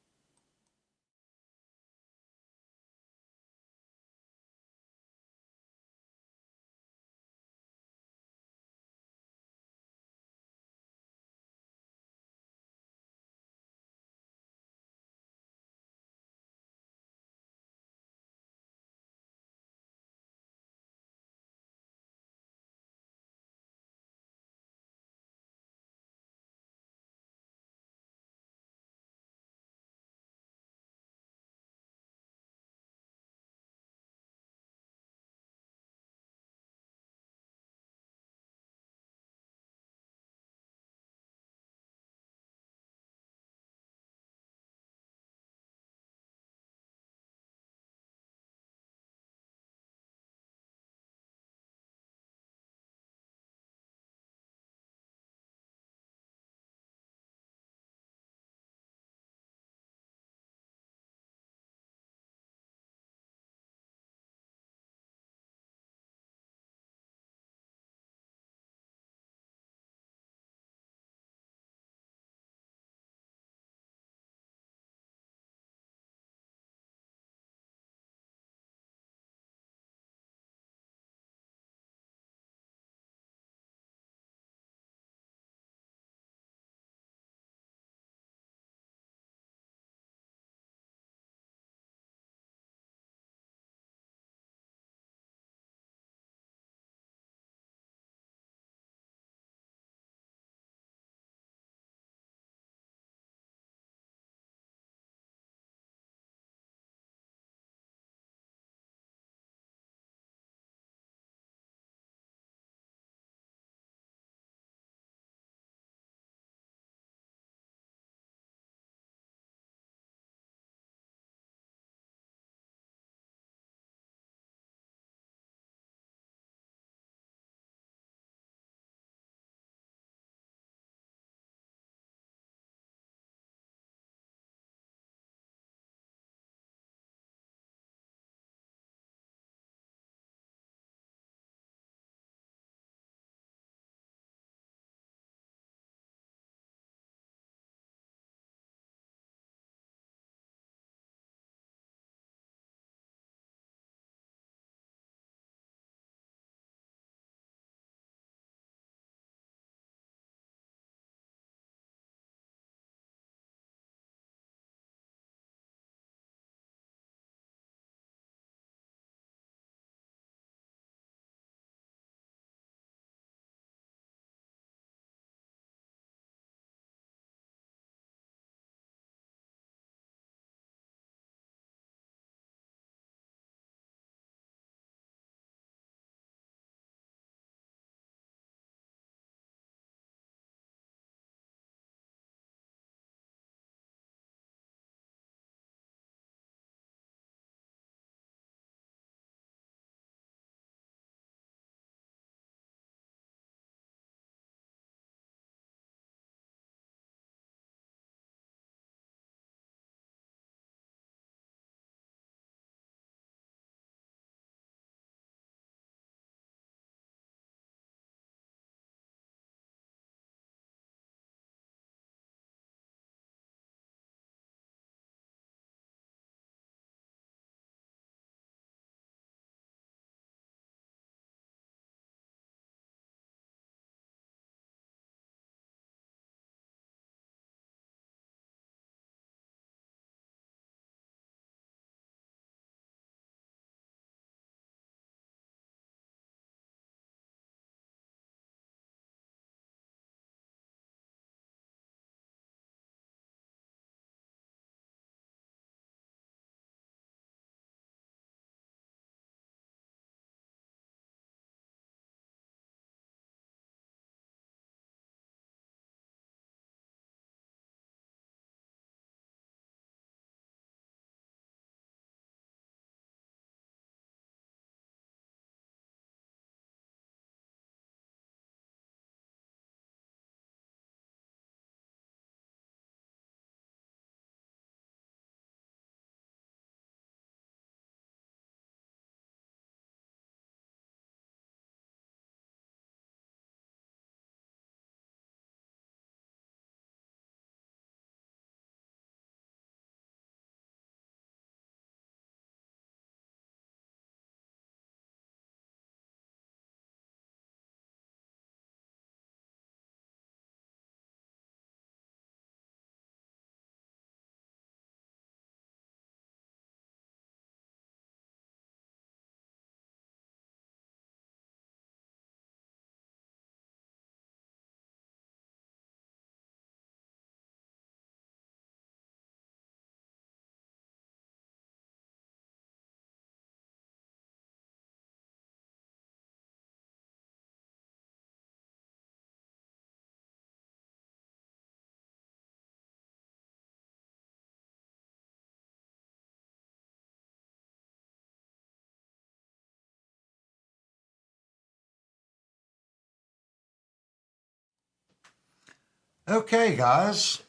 Okay, guys.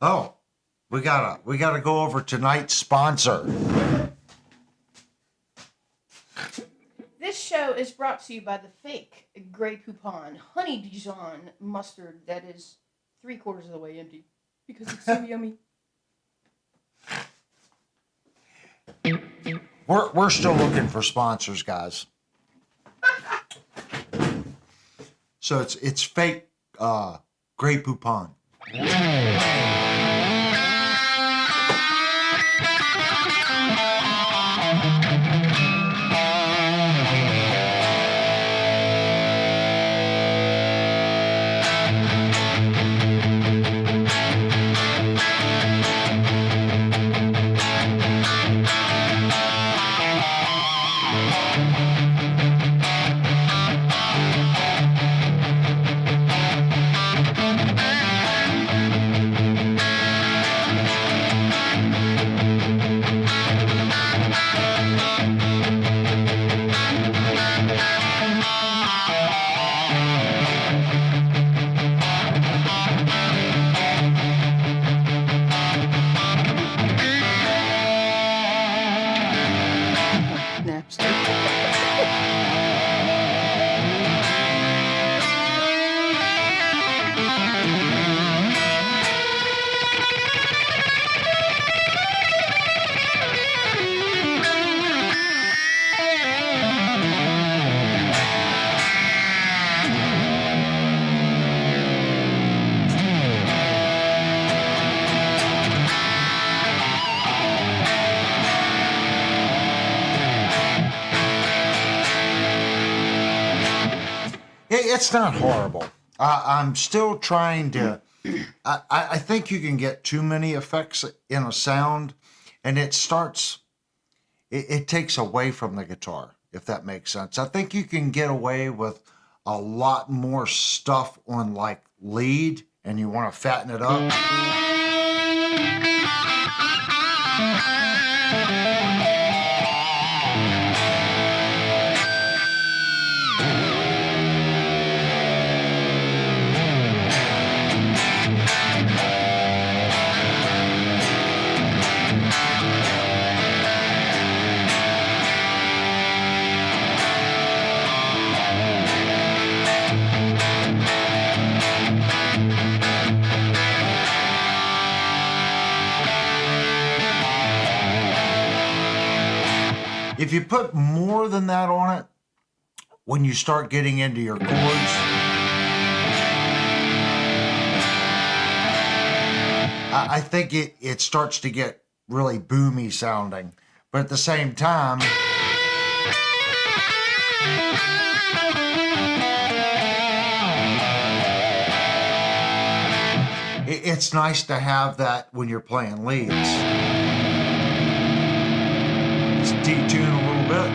Oh, we gotta go over tonight's sponsor. This show is brought to you by the fake Grey Poupon Honey Dijon mustard that is 3/4 of the way empty because it's so yummy. We're still looking for sponsors, guys. So it's fake Grey Poupon. It's not horrible. I'm still trying to. I think you can get too many effects in a sound, and it starts. It takes away from the guitar, if that makes sense. I think you can get away with a lot more stuff on like lead, and you want to fatten it up. If you put more than that on it, when you start getting into your chords, I think it starts to get really boomy sounding. But at the same time, it's nice to have that when you're playing leads. Detune a little bit.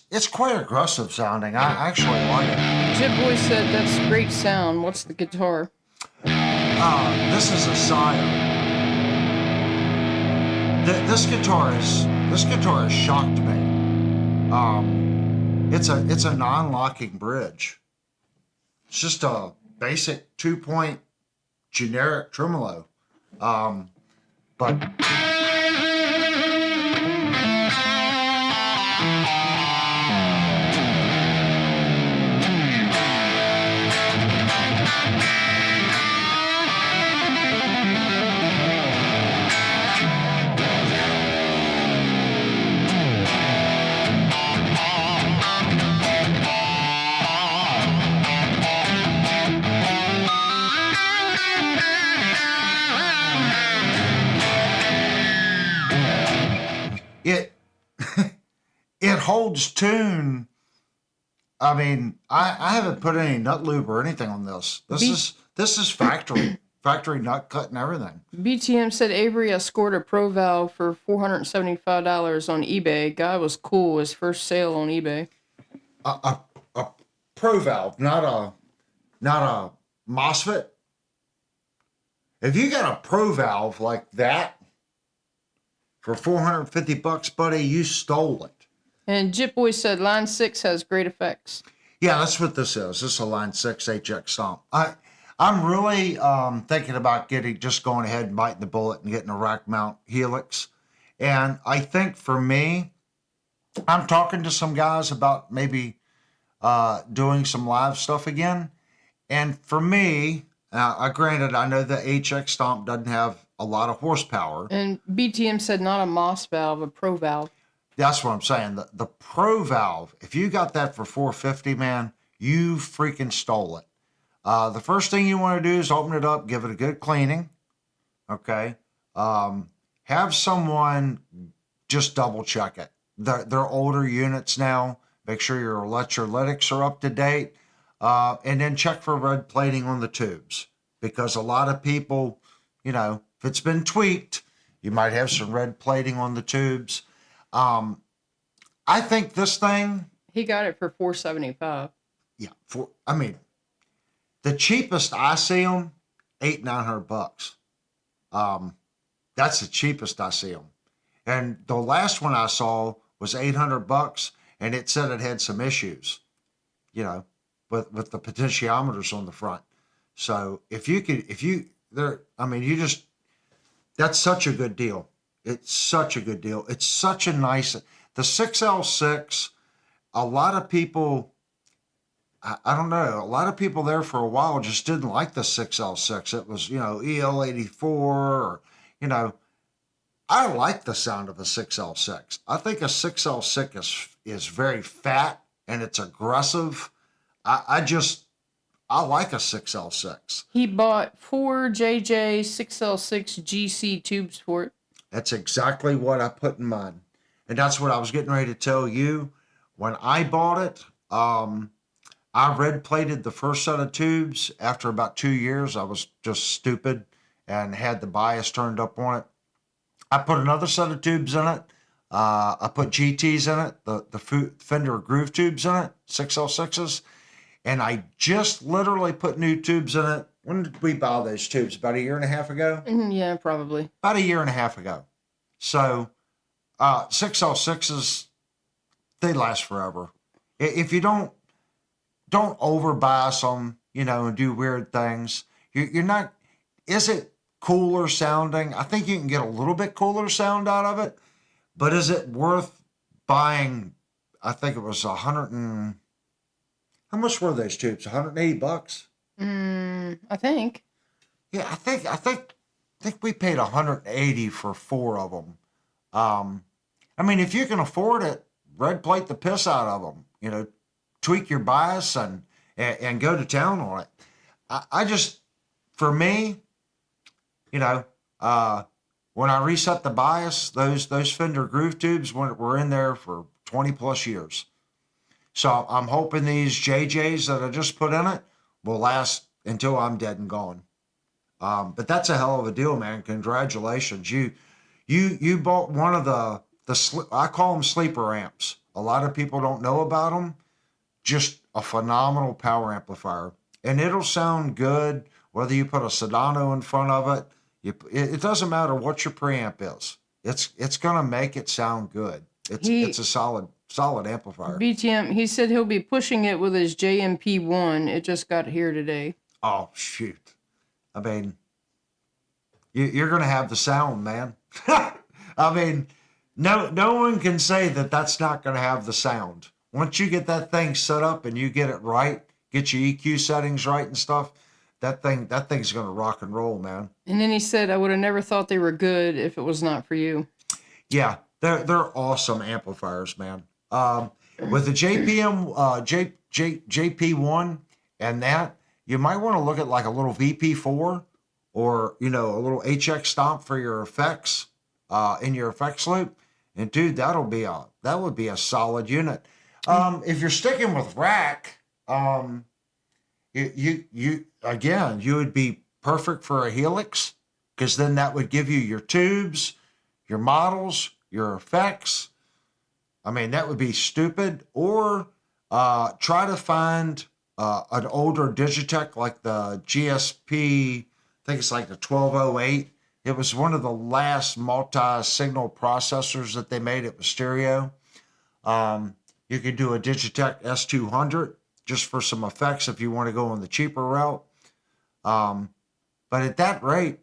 It's quite aggressive sounding. I actually like it. Jib Boy said that's great sound. What's the guitar? This is a Sire. This guitar has shocked me. It's a non-locking bridge. It's just a basic 2-point generic tremolo. But it it holds tune. I mean, I haven't put any nut lube or anything on this. This is factory nut cut and everything. BTM said Avery has scored a Pro Valve for $475 on eBay. Guy was cool. His first sale on eBay. A Pro Valve, not a MOSFET. If you got a Pro Valve like that for $450, buddy, you stole it. And Jip Boy said Line 6 has great effects. Yeah, that's what this is. This is a Line 6 HX Stomp. I'm really thinking about just going ahead and biting the bullet and getting a rack mount Helix. And I think for me, I'm talking to some guys about maybe doing some live stuff again. And for me, granted, I know the HX Stomp doesn't have a lot of horsepower. And BTM said not a MOS valve, a Pro Valve. That's what I'm saying. The Pro Valve, if you got that for $450, man, you freaking stole it. The first thing you want to do is open it up, give it a good cleaning. Okay. Have someone just double check it. They're older units now. Make sure your electrolytics are up to date. And then check for red plating on the tubes. Because a lot of people, if it's been tweaked, you might have some red plating on the tubes. I think this thing. He got it for $475. Yeah. The cheapest I see them, $800-900. That's the cheapest I see them. And the last one I saw was $800, and it said it had some issues, with the potentiometers on the front. So that's such a good deal. It's such a good deal. It's such a nice, the 6L6, a lot of people, I don't know, a lot of people there for a while just didn't like the 6L6. It was, EL84 or, I like the sound of a 6L6. I think a 6L6 is very fat and it's aggressive. I like a 6L6. He bought 4 JJ 6L6 GC tubes for it. That's exactly what I put in mind. And that's what I was getting ready to tell you. When I bought it, I red plated the first set of tubes. After about 2 years, I was just stupid and had the bias turned up on it. I put another set of tubes in it. I put GTs in it, the Fender groove tubes in it, 6L6s. And I just literally put new tubes in it. When did we buy those tubes? About a year and a half ago? Yeah, probably. About a year and a half ago. So 6L6s, they last forever. If you don't overbias them, and do weird things, you're not, is it cooler sounding? I think you can get a little bit cooler sound out of it, but is it worth buying? I think it was how much were those tubes? $180? I think. Yeah, I think we paid $180 for 4 of them. If you can afford it, red plate the piss out of them. Tweak your bias and go to town on it. I just, for me, when I reset the bias, those Fender groove tubes were in there for 20 plus years. So I'm hoping these JJs that I just put in it will last until I'm dead and gone. But that's a hell of a deal, man. Congratulations. You bought one of I call them sleeper amps. A lot of people don't know about them. Just a phenomenal power amplifier. And it'll sound good whether you put a Sedano in front of it. It doesn't matter what your preamp is. It's going to make it sound good. It's a solid amplifier. BTM, he said he'll be pushing it with his JMP1. It just got here today. Oh, shoot. You're going to have the sound, man. No one can say that that's not going to have the sound. Once you get that thing set up and you get it right, get your EQ settings right and stuff, that thing's going to rock and roll, man. And then he said, I would have never thought they were good if it was not for you. Yeah, they're awesome amplifiers, man. With the JP1 and that, you might want to look at like a little VP4 or, a little HX Stomp for your effects in your effects loop. And dude, that would be a solid unit. If you're sticking with rack, you again, you would be perfect for a Helix, because then that would give you your tubes, your models, your effects. I mean, that would be stupid. Or try to find an older Digitech like the GSP, I think it's like the 1208. It was one of the last multi-signal processors that they made. It was stereo. You could do a Digitech S200 just for some effects if you want to go on the cheaper route. But at that rate,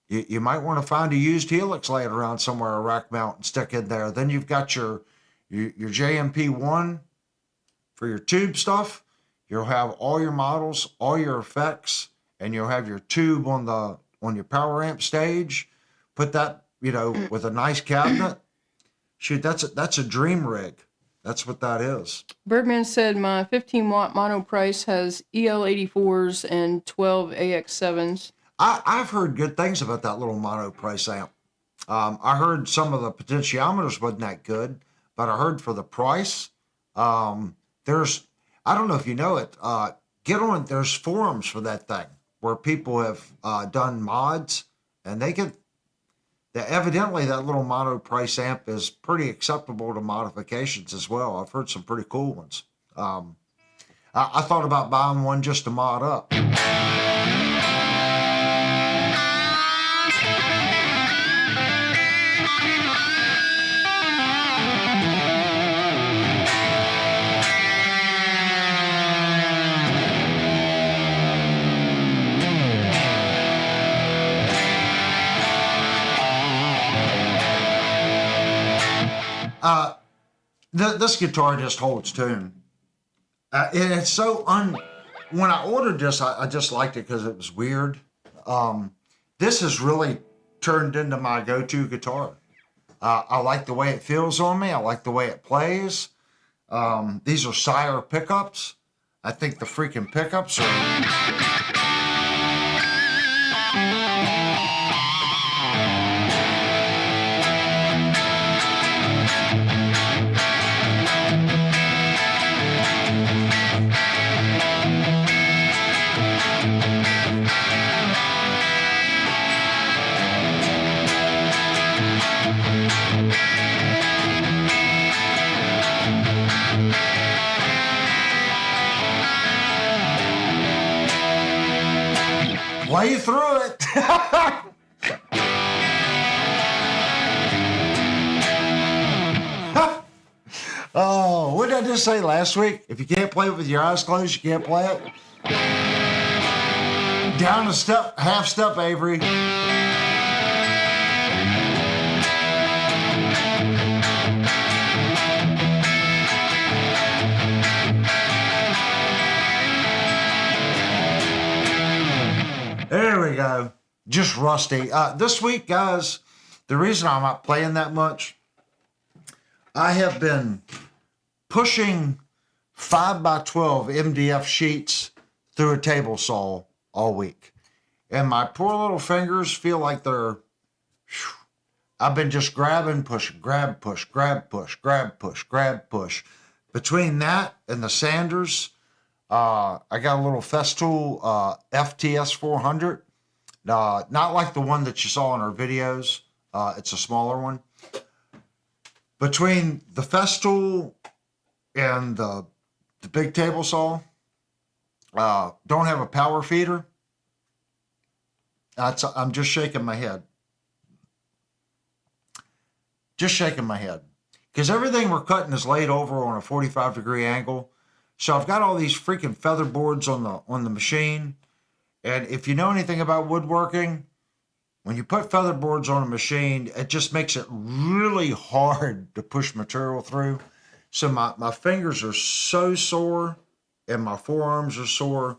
you might want to find a used Helix laying around somewhere, a rack mount, and stick in there. Then you've got your JMP1 for your tube stuff. You'll have all your models, all your effects, and you'll have your tube on your power amp stage. Put that, with a nice cabinet. Shoot, that's a dream rig. That's what that is. Birdman said my 15-watt mono price has EL84s and 12 AX7s. I've heard good things about that little mono price amp. I heard some of the potentiometers wasn't that good, but I heard for the price, I don't know if you know it, there's forums for that thing where people have done mods, and evidently that little mono price amp is pretty acceptable to modifications as well. I've heard some pretty cool ones. I thought about buying one just to mod up. This guitar just holds tune. And it's so when I ordered this, I just liked it because it was weird. This has really turned into my go-to guitar. I like the way it feels on me. I like the way it plays. These are Sire pickups. I think the freaking pickups are... Play you through it. Oh, what did I just say last week? If you can't play it with your eyes closed, you can't play it. Down a step, half step, Avery. There we go. Just rusty. This week, guys, the reason I'm not playing that much, I have been pushing 5x12 MDF sheets through a table saw all week. And my poor little fingers feel like I've been just grabbing, pushing, grab, push, grab, push, grab, push, grab, push. Between that and the sanders, I got a little Festool FTS 400. Not like the one that you saw in our videos. It's a smaller one. Between the Festool and the big table saw, don't have a power feeder. I'm just shaking my head. Just shaking my head. Because everything we're cutting is laid over on a 45-degree angle. So I've got all these freaking feather boards on the machine. And if you know anything about woodworking, when you put feather boards on a machine, it just makes it really hard to push material through. So my fingers are so sore and my forearms are sore.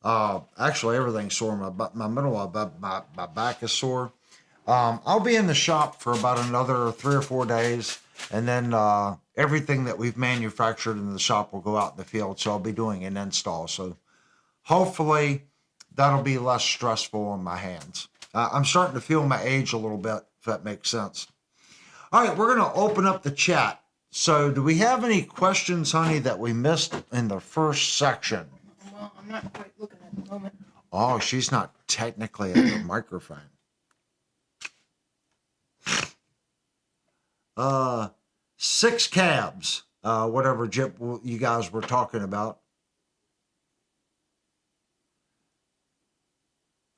Actually, everything's sore. My middle of my back is sore. I'll be in the shop for about another 3 or 4 days. And then everything that we've manufactured in the shop will go out in the field. So I'll be doing an install. So hopefully that'll be less stressful on my hands. I'm starting to feel my age a little bit, if that makes sense. All right, we're going to open up the chat. So do we have any questions, honey, that we missed in the first section? Well, I'm not quite looking at the moment. Oh, she's not technically at the microphone. 6 cabs, whatever Jip you guys were talking about.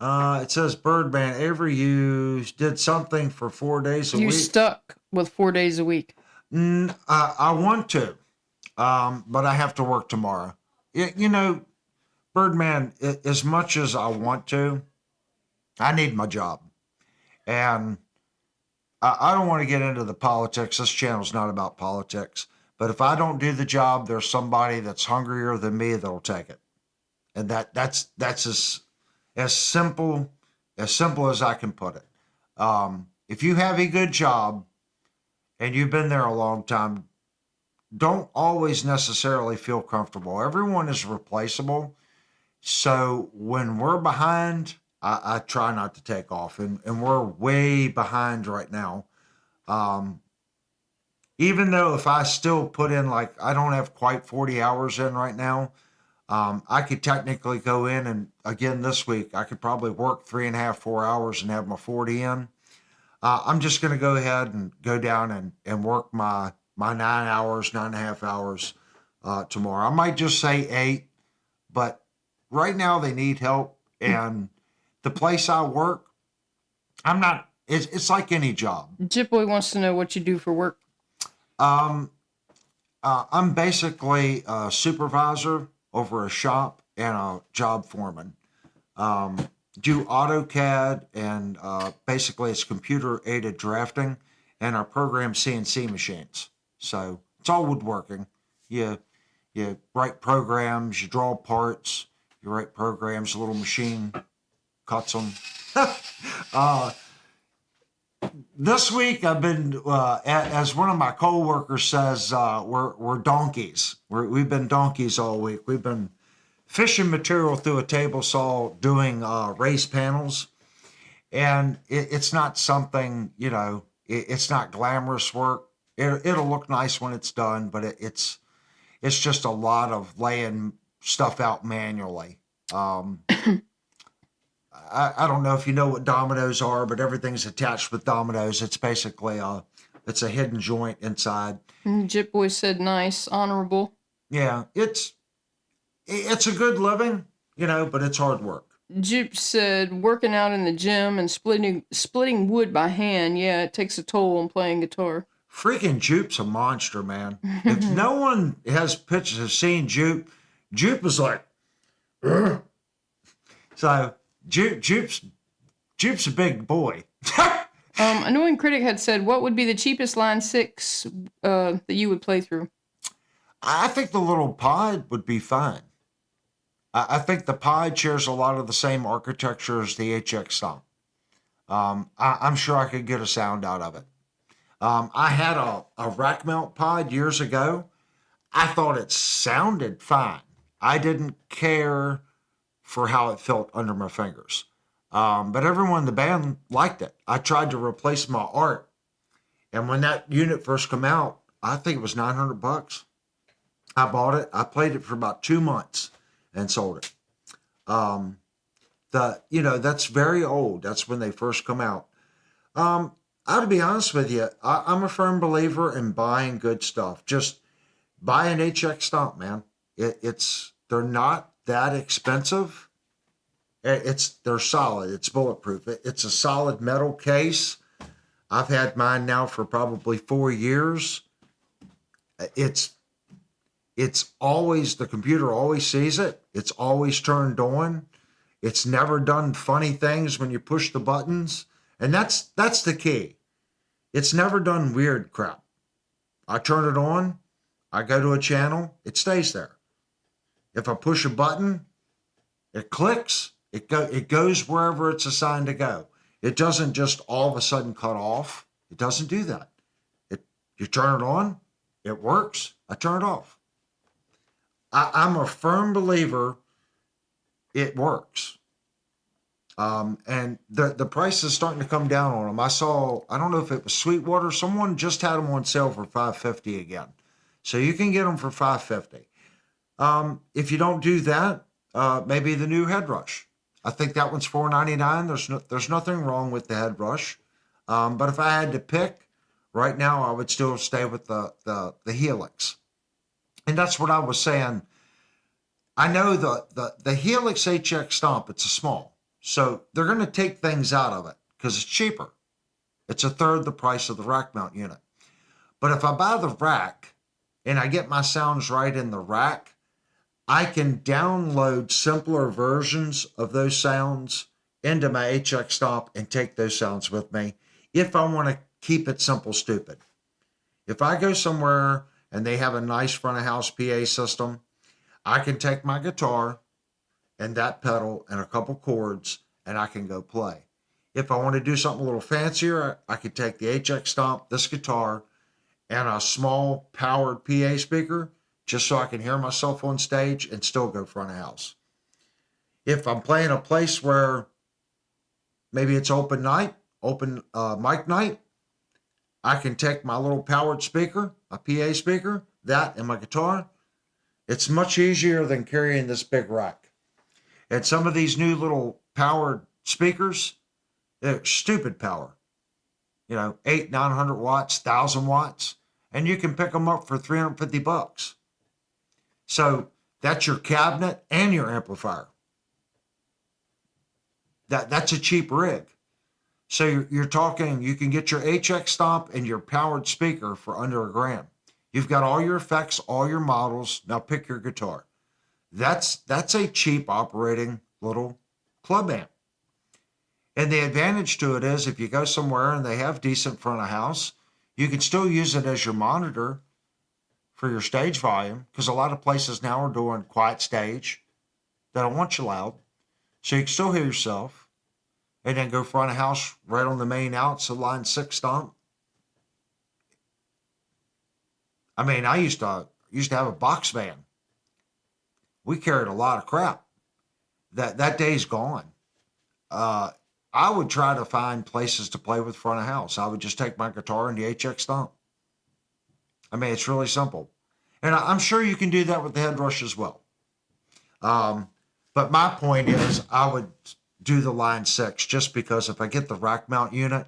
It says Birdman, Avery, you did something for 4 days a You week. stuck with 4 days a week. I want to, but I have to work tomorrow. You know, Birdman, as much as I want to, I need my job. And I don't want to get into the politics. This channel's not about politics. But if I don't do the job, there's somebody that's hungrier than me that'll take it. And that's as simple as I can put it. If you have a good job and you've been there a long time, don't always necessarily feel comfortable. Everyone is replaceable. So when we're behind, I try not to take off, and we're way behind right now. Even though if I still put in, like, I don't have quite 40 hours in right now, I could technically go in, and again this week, I could probably work 3.5, 4 hours and have my 40 in. I'm just going to go ahead and go down and work my 9 hours, 9.5 hours tomorrow. I might just say 8, but right now they need help. And the place I work, it's like any job. Jip Boy wants to know what you do for work. I'm basically a supervisor over a shop and a job foreman. Do AutoCAD, and basically it's computer aided drafting, and I program CNC machines. So it's all woodworking. You write programs, you draw parts, you write programs, a little machine cuts them. This week I've been, as one of my coworkers says, we're donkeys. We've been donkeys all week. We've been fishing material through a table saw, doing raised panels, and it's not something, it's not glamorous work. It'll look nice when it's done, but it's just a lot of laying stuff out manually. I don't know if you know what dominoes are, but everything's attached with dominoes. It's basically it's a hidden joint inside. Jip Boy said nice, honorable. Yeah, it's a good living, but it's hard work. Jip said working out in the gym and splitting wood by hand. Yeah, it takes a toll on playing guitar. Freaking Jupe's a monster, man. If no one has seen Jupe is like, ugh. So Jupe's a big boy. Annoying Critic had said, what would be the cheapest Line 6 that you would play through? I think the little pod would be fine. I think the pod shares a lot of the same architecture as the HX Stomp. I'm sure I could get a sound out of it. I had a rack mount pod years ago. I thought it sounded fine. I didn't care for how it felt under my fingers. But everyone in the band liked it. I tried to replace my art. And when that unit first came out, I think it was $900. I bought it. I played it for about 2 months and sold it. That's very old. That's when they first come out. To be honest with you, I'm a firm believer in buying good stuff. Just buy an HX Stomp, man. They're not that expensive. They're solid. It's bulletproof. It's a solid metal case. I've had mine now for probably 4 years. It's always, the computer always sees it. It's always turned on. It's never done funny things when you push the buttons. And that's the key. It's never done weird crap. I turn it on. I go to a channel. It stays there. If I push a button, it clicks. It goes wherever it's assigned to go. It doesn't just all of a sudden cut off. It doesn't do that. You turn it on, it works. I turn it off. I'm a firm believer it works. And the price is starting to come down on them. I don't know if it was Sweetwater, someone just had them on sale for $550 again. So you can get them for $550. If you don't do that, maybe the new head rush. I think that one's $499. There's nothing wrong with the head rush. But if I had to pick, right now I would still stay with the Helix. And that's what I was saying. I know the Helix HX Stomp, it's a small. So they're going to take things out of it because it's cheaper. It's a third the price of the rack mount unit. But if I buy the rack and I get my sounds right in the rack, I can download simpler versions of those sounds into my HX Stomp and take those sounds with me if I want to keep it simple, stupid. If I go somewhere and they have a nice front of house PA system, I can take my guitar and that pedal and a couple chords and I can go play. If I want to do something a little fancier, I could take the HX Stomp, this guitar, and a small powered PA speaker just so I can hear myself on stage and still go front of house. If I'm playing a place where maybe it's open mic night, I can take my little powered speaker, a PA speaker, that and my guitar. It's much easier than carrying this big rack. And some of these new little powered speakers, they're stupid power. 800, 900 watts, 1,000 watts, and you can pick them up for $350. So that's your cabinet and your amplifier. That's a cheap rig. So you're talking, you can get your HX Stomp and your powered speaker for under $1,000. You've got all your effects, all your models. Now pick your guitar. That's a cheap operating little club amp. And the advantage to it is if you go somewhere and they have decent front of house, you can still use it as your monitor for your stage volume, because a lot of places now are doing quiet stage. They don't want you loud. So you can still hear yourself and then go front of house right on the main outs of line 6 stomp. I mean, I used to have a box van. We carried a lot of crap. That day's gone. I would try to find places to play with front of house. I would just take my guitar and the HX Stomp. I mean, it's really simple. And I'm sure you can do that with the head rush as well. But my point is I would do the line 6 just because if I get the rack mount unit,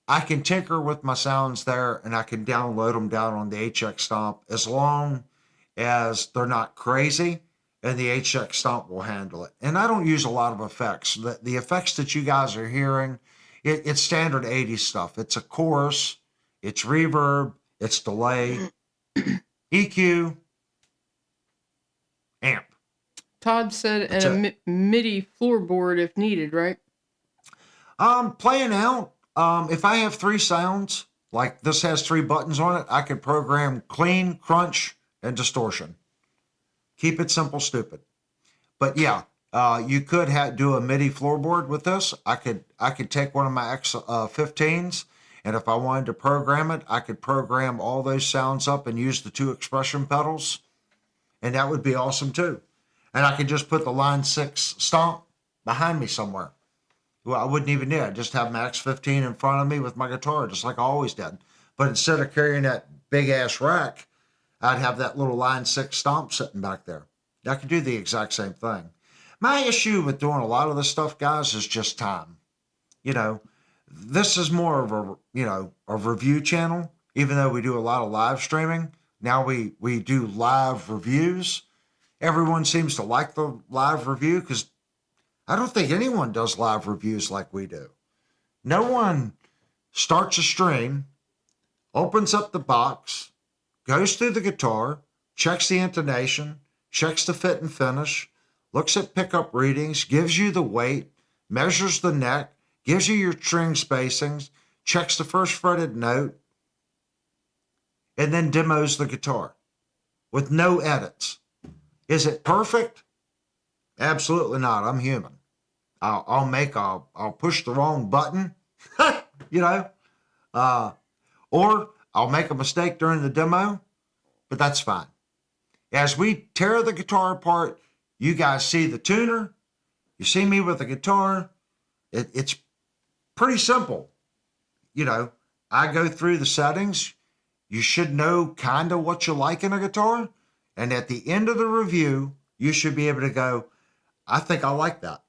I can tinker with my sounds there and I can download them down on the HX Stomp as long as they're not crazy and the HX Stomp will handle it. And I don't use a lot of effects. The effects that you guys are hearing, it's standard 80s stuff. It's a chorus, it's reverb, it's delay, EQ, amp. Todd said, and a MIDI floorboard if needed, right? Playing out, if I have 3 sounds, like this has 3 buttons on it, I could program clean, crunch, and distortion. Keep it simple, stupid. But yeah, you could do a MIDI floorboard with this. I could take one of my X15s, and if I wanted to program it, I could program all those sounds up and use the 2 expression pedals, and that would be awesome too. And I could just put the line 6 stomp behind me somewhere. Well, I wouldn't even need it. I'd just have my X15 in front of me with my guitar, just like I always did. But instead of carrying that big ass rack, I'd have that little line 6 stomp sitting back there. I could do the exact same thing. My issue with doing a lot of this stuff, guys, is just time. This is more of a review channel, even though we do a lot of live streaming. Now we do live reviews. Everyone seems to like the live review because I don't think anyone does live reviews like we do. No one starts a stream, opens up the box, goes through the guitar, checks the intonation, checks the fit and finish, looks at pickup readings, gives you the weight, measures the neck, gives you your string spacings, checks the first fretted note, and then demos the guitar with no edits. Is it perfect? Absolutely not. I'm human. I'll push the wrong button, or I'll make a mistake during the demo, but that's fine. As we tear the guitar apart, you guys see the tuner, you see me with the guitar, It's pretty simple. You know, I go through the settings. You should know kind of what you like in a guitar. And at the end of the review, you should be able to go, I think I like that.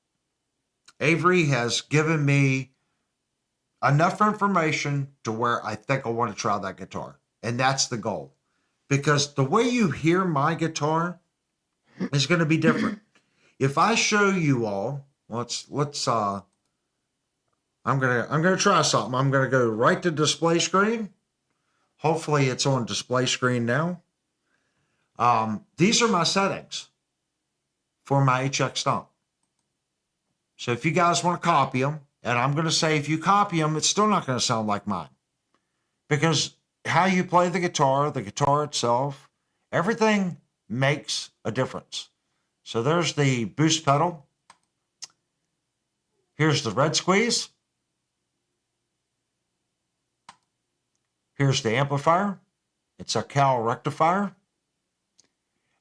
Avery has given me enough information to where I think I want to try that guitar. And that's the goal. Because the way you hear my guitar is going to be different. If I show you all, I'm gonna try something. I'm gonna go right to display screen. Hopefully it's on display screen now. These are my settings for my HX Stomp. So if you guys want to copy them, and I'm gonna say if you copy them, it's still not gonna sound like mine. Because how you play the guitar itself, everything makes a difference. So there's the boost pedal. Here's the red squeeze. Here's the amplifier. It's a Cal rectifier.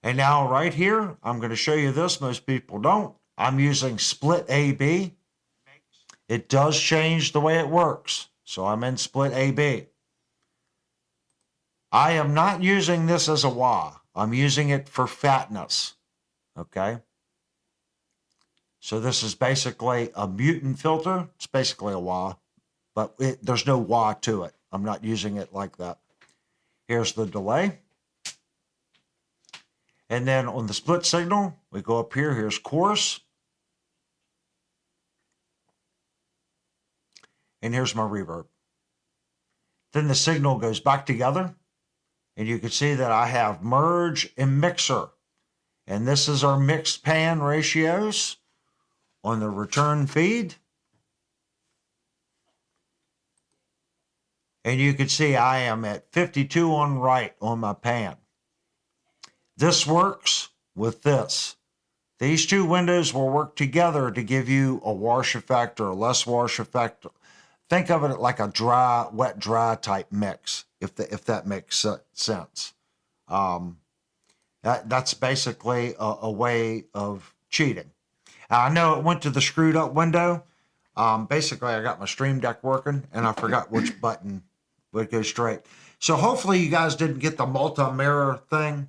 And now right here, I'm going to show you this. Most people don't. I'm using split AB. It does change the way it works. So I'm in split AB. I am not using this as a wah. I'm using it for fatness. Okay. So this is basically a mutant filter. It's basically a wah, but there's no wah to it. I'm not using it like that. Here's the delay. And then on the split signal, we go up here. Here's chorus. And here's my reverb. Then the signal goes back together. And you can see that I have merge and mixer. And this is our mixed pan ratios on the return feed. And you can see I am at 52 on right on my pan. This works with this. These two windows will work together to give you a wash effect or a less wash effect. Think of it like a dry, wet, dry type mix, if that makes sense. That's basically a way of cheating. I know it went to the screwed up window. Basically, I got my Stream Deck working, and I forgot which button would go straight. So hopefully you guys didn't get the multi-mirror thing.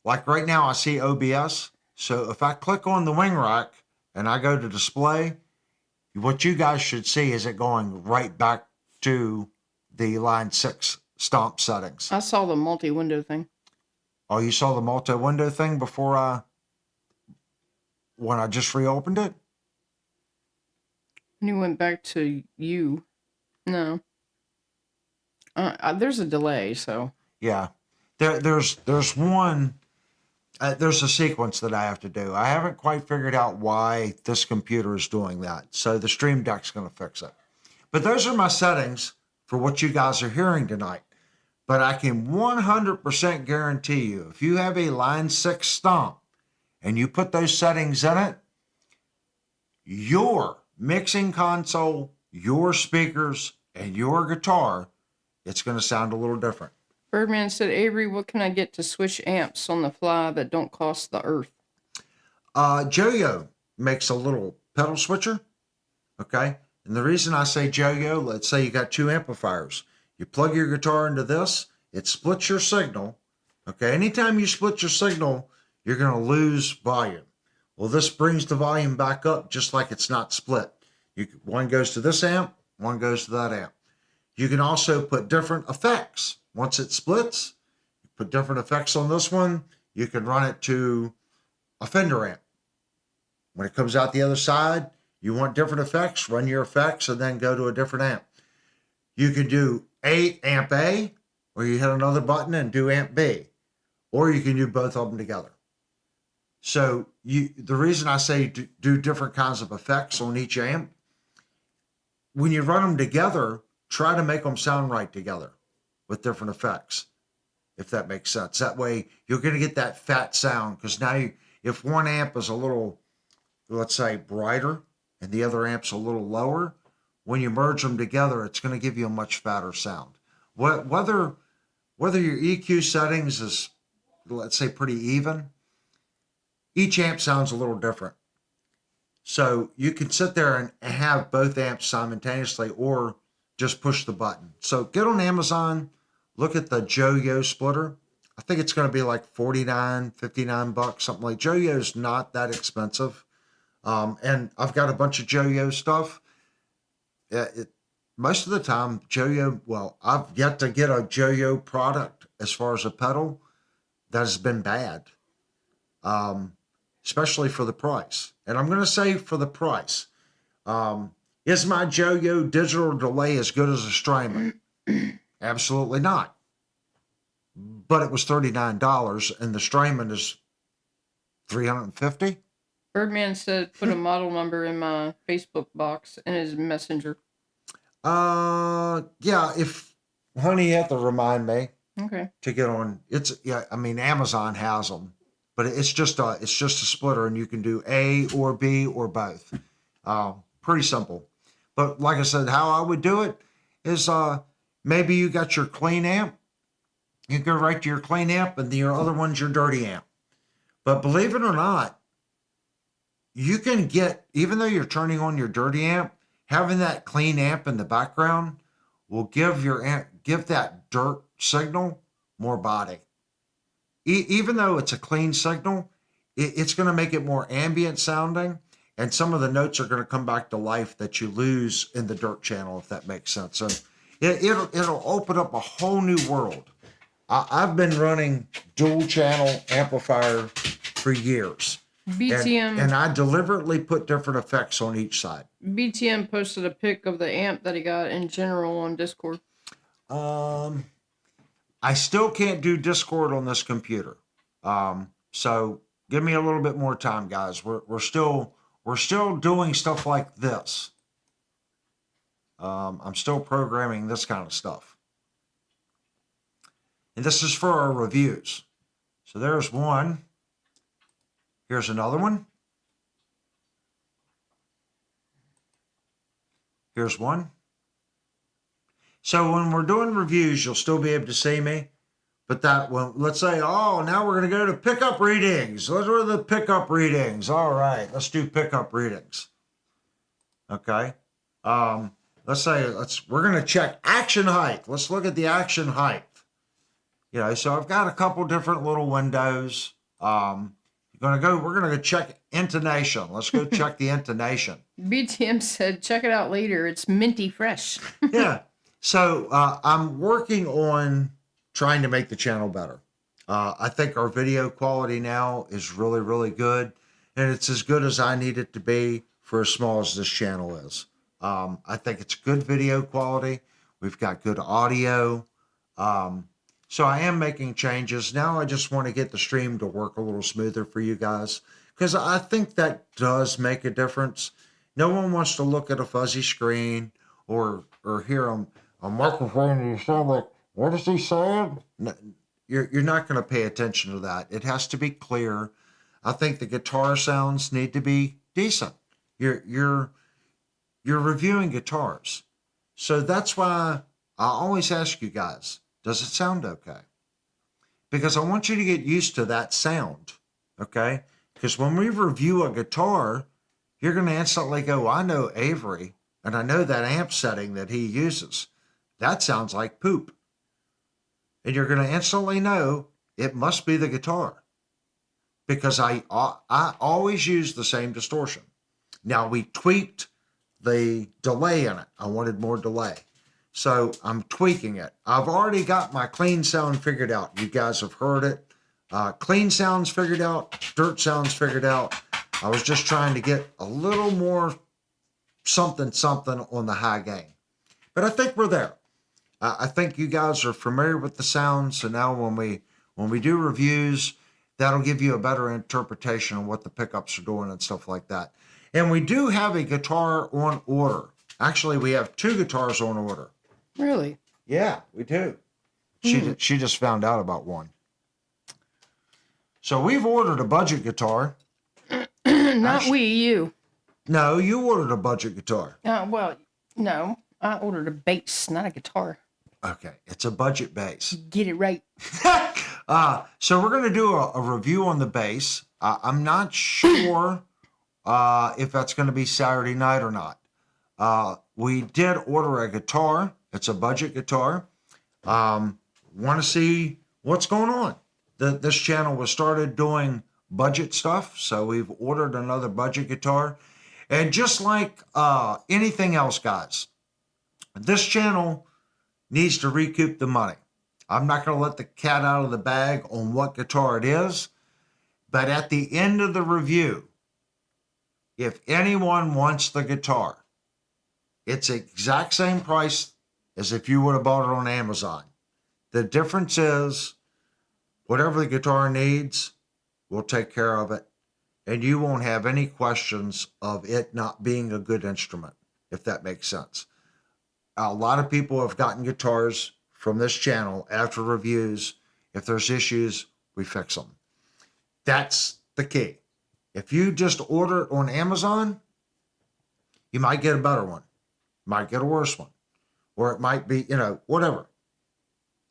Like right now, I see OBS. So if I click on the wing rack and I go to display, what you guys should see is it going right back to the line 6 stomp settings. I saw the multi-window thing. Oh, you saw the multi-window thing before when I just reopened it? And you went back to you. No. There's a delay, so. Yeah. There's one, there's a sequence that I have to do. I haven't quite figured out why this computer is doing that. So the Stream Deck's going to fix it. But those are my settings for what you guys are hearing tonight. But I can 100% guarantee you, if you have a line 6 stomp and you put those settings in it, your mixing console, your speakers, and your guitar, it's going to sound a little different. Birdman said, Avery, what can I get to switch amps on the fly that don't cost the earth? Joyo makes a little pedal switcher, okay? And the reason I say Joyo, let's say you got 2 amplifiers. You plug your guitar into this, it splits your signal, okay? Anytime you split your signal, you're going to lose volume. Well, this brings the volume back up just like it's not split. One goes to this amp, one goes to that amp. You can also put different effects. Once it splits, you put different effects on this one. You can run it to a Fender amp. When it comes out the other side, you want different effects, run your effects, and then go to a different amp. You can do amp A, or you hit another button and do amp B, or you can do both of them together. So the reason I say do different kinds of effects on each amp, when you run them together, try to make them sound right together with different effects, if that makes sense. That way, you're going to get that fat sound, because now if one amp is a little, let's say, brighter, and the other amp's a little lower, when you merge them together, it's going to give you a much fatter sound. Whether your EQ settings is, let's say, pretty even, each amp sounds a little different. So you can sit there and have both amps simultaneously or just push the button. So get on Amazon, look at the JoYo splitter. I think it's going to be like 49, 59 bucks, something like. JoYo's not that expensive. And I've got a bunch of JoYo stuff. Most of the time, JoYo, well, I've yet to get a JoYo product as far as a pedal that has been bad, especially for the price. And I'm going to say for the price. Is my JoYo digital delay as good as a Strymon? Absolutely not. But it was $39, and the Strymon is $350. Birdman said put a model number in my Facebook box in his messenger. Yeah, if honey, you have to remind me Okay. to get on. I mean, Amazon has them, but it's just a splitter, and you can do A or B or both. Pretty simple. But like I said, how I would do it is maybe you got your clean amp. You go right to your clean amp, and your other one's your dirty amp. But believe it or not, you can get, even though you're turning on your dirty amp, having that clean amp in the background will give that dirt signal more body. Even though it's a clean signal, it's going to make it more ambient sounding, and some of the notes are going to come back to life that you lose in the dirt channel, if that makes sense. So it'll open up a whole new world. I've been running dual channel amplifier for years. BTM and I deliberately put different effects on each side. BTM posted a pic of the amp that he got in general on Discord. I still can't do Discord on this computer. So give me a little bit more time, guys. We're still doing stuff like this. I'm still programming this kind of stuff. And this is for our reviews. So there's one. Here's another one. Here's one. So when we're doing reviews, you'll still be able to see me. But let's say, now we're going to go to pickup readings. Those are the pickup readings. All right, let's do pickup readings. Okay. Let's say we're going to check action height. Let's look at the action height. So I've got a couple different little windows. We're going to go check intonation. Let's go check the intonation. BTM said, check it out later. It's minty fresh. Yeah. So I'm working on trying to make the channel better. I think our video quality now is really, really good. And it's as good as I need it to be for as small as this channel is. I think it's good video quality. We've got good audio. So I am making changes. Now I just want to get the stream to work a little smoother for you guys, because I think that does make a difference. No one wants to look at a fuzzy screen or hear a microphone and you sound like, what is he saying? No, you're not going to pay attention to that. It has to be clear. I think the guitar sounds need to be decent. You're reviewing guitars. So that's why I always ask you guys, does it sound okay? Because I want you to get used to that sound, okay? Because when we review a guitar, you're going to instantly go, I know Avery, and I know that amp setting that he uses. That sounds like poop. And you're going to instantly know it must be the guitar. Because I always use the same distortion. Now, we tweaked the delay in it. I wanted more delay. So I'm tweaking it. I've already got my clean sound figured out. You guys have heard it. Clean sounds figured out. Dirt sounds figured out. I was just trying to get a little more something on the high gain. But I think we're there. I think you guys are familiar with the sound. So now when we do reviews, that'll give you a better interpretation of what the pickups are doing and stuff like that. And we do have a guitar on order. Actually, we have 2 guitars on order. Really? Yeah, we do. She just found out about one. So we've ordered a budget guitar. Not you. No, you ordered a budget guitar. Well, no. I ordered a bass, not a guitar. Okay, it's a budget bass. Get it right. So we're going to do a review on the bass. I'm not sure if that's going to be Saturday night or not. We did order a guitar. It's a budget guitar. Want to see what's going on. This channel was started doing budget stuff, so we've ordered another budget guitar. And just like anything else, guys, this channel needs to recoup the money. I'm not going to let the cat out of the bag on what guitar it is, but at the end of the review, if anyone wants the guitar, it's the exact same price as if you would have bought it on Amazon. The difference is whatever the guitar needs, we'll take care of it. And you won't have any questions of it not being a good instrument, if that makes sense. A lot of people have gotten guitars from this channel after reviews. If there's issues, we fix them. That's the key. If you just order it on Amazon, you might get a better one, might get a worse one, or it might be, whatever.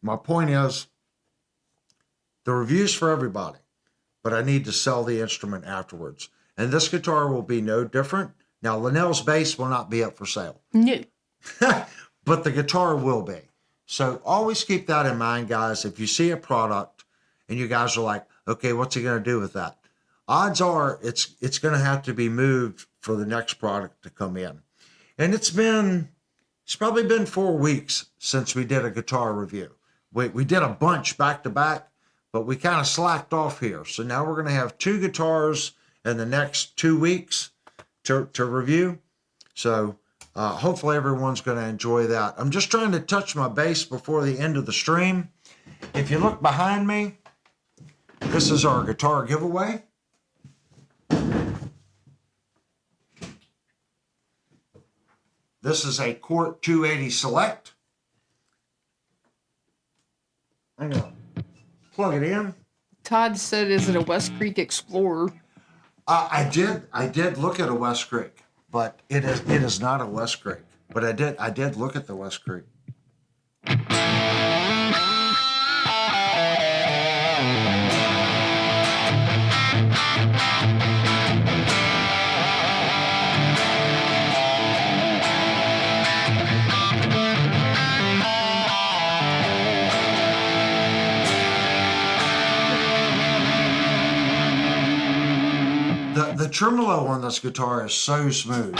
My point is, the review's for everybody, but I need to sell the instrument afterwards. And this guitar will be no different. Now, Linnell's bass will not be up for sale. No. But the guitar will be. So always keep that in mind, guys. If you see a product and you guys are like, okay, what's he going to do with that? Odds are it's going to have to be moved for the next product to come in. And it's probably been 4 weeks since we did a guitar review. We did a bunch back to back, but we kind of slacked off here. So now we're going to have 2 guitars in the next 2 weeks to review. So hopefully everyone's going to enjoy that. I'm just trying to touch my bass before the end of the stream. If you look behind me, this is our guitar giveaway. This is a Court 280 Select. I'm going to plug it in. Todd said, is it a West Creek Explorer? I did look at a West Creek, but it is not a West Creek. But I did look at the West Creek. The tremolo on this guitar is so smooth.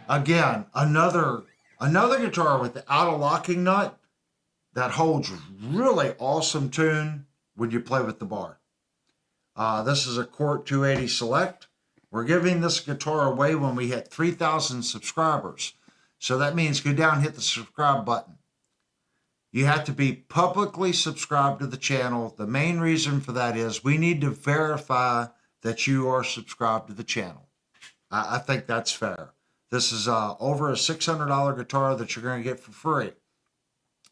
Again, another guitar without a locking nut that holds really awesome tune when you play with the bar. This is a Court 280 Select. We're giving this guitar away when we hit 3,000 subscribers. So that means go down and hit the subscribe button. You have to be publicly subscribed to the channel. The main reason for that is we need to verify that you are subscribed to the channel. I think that's fair. This is over a $600 guitar that you're going to get for free.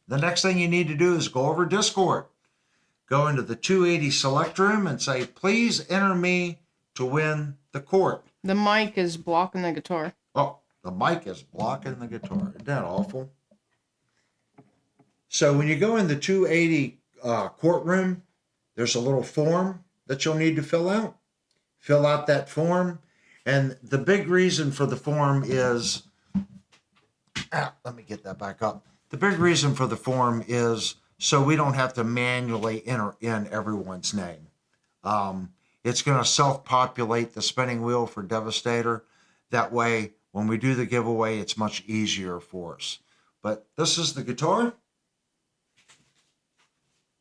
The next thing you need to do is go over Discord. Go into the 280 Select room and say, please enter me to win the Court. The mic is blocking the guitar. Oh, the mic is blocking the guitar. Isn't that awful? So when you go in the 280 courtroom, there's a little form that you'll need to fill out. Fill out that form. And the big reason for the form is, let me get that back up. The big reason for the form is so we don't have to manually enter in everyone's name. It's going to self-populate the spinning wheel for Devastator. That way, when we do the giveaway, it's much easier for us. But this is the guitar.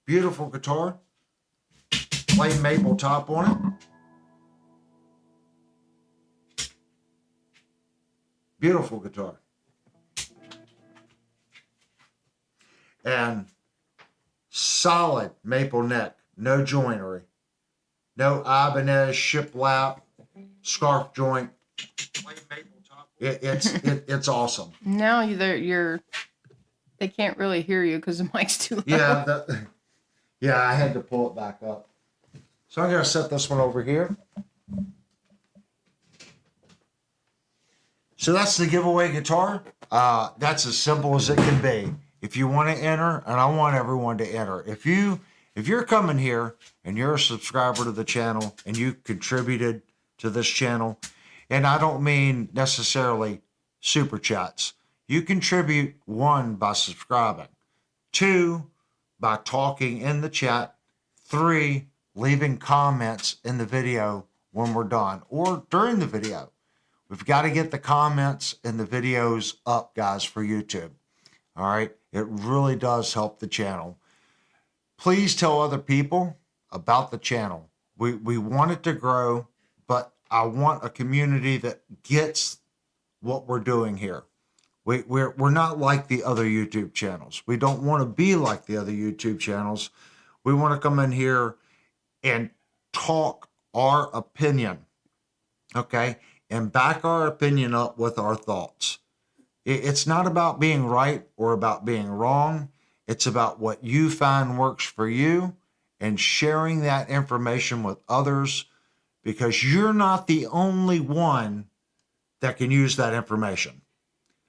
Beautiful guitar. Plain maple top on it. Beautiful guitar. And solid maple neck, no joinery, no Ibanez shiplap, scarf joint. It's awesome. Now they can't really hear you because the mic's too low. Yeah, I had to pull it back up. So I'm going to set this one over here. So that's the giveaway guitar. That's as simple as it can be. If you want to enter, and I want everyone to enter. If you're coming here and you're a subscriber to the channel and you contributed to this channel, and I don't mean necessarily super chats. You contribute, 1, by subscribing, 2, by talking in the chat, 3, leaving comments in the video when we're done or during the video. We've got to get the comments and the videos up, guys, for YouTube. All right. It really does help the channel. Please tell other people about the channel. We want it to grow, but I want a community that gets what we're doing here. We're not like the other YouTube channels. We don't want to be like the other YouTube channels. We want to come in here and talk our opinion, okay, and back our opinion up with our thoughts. It's not about being right or about being wrong. It's about what you find works for you and sharing that information with others, because you're not the only one that can use that information.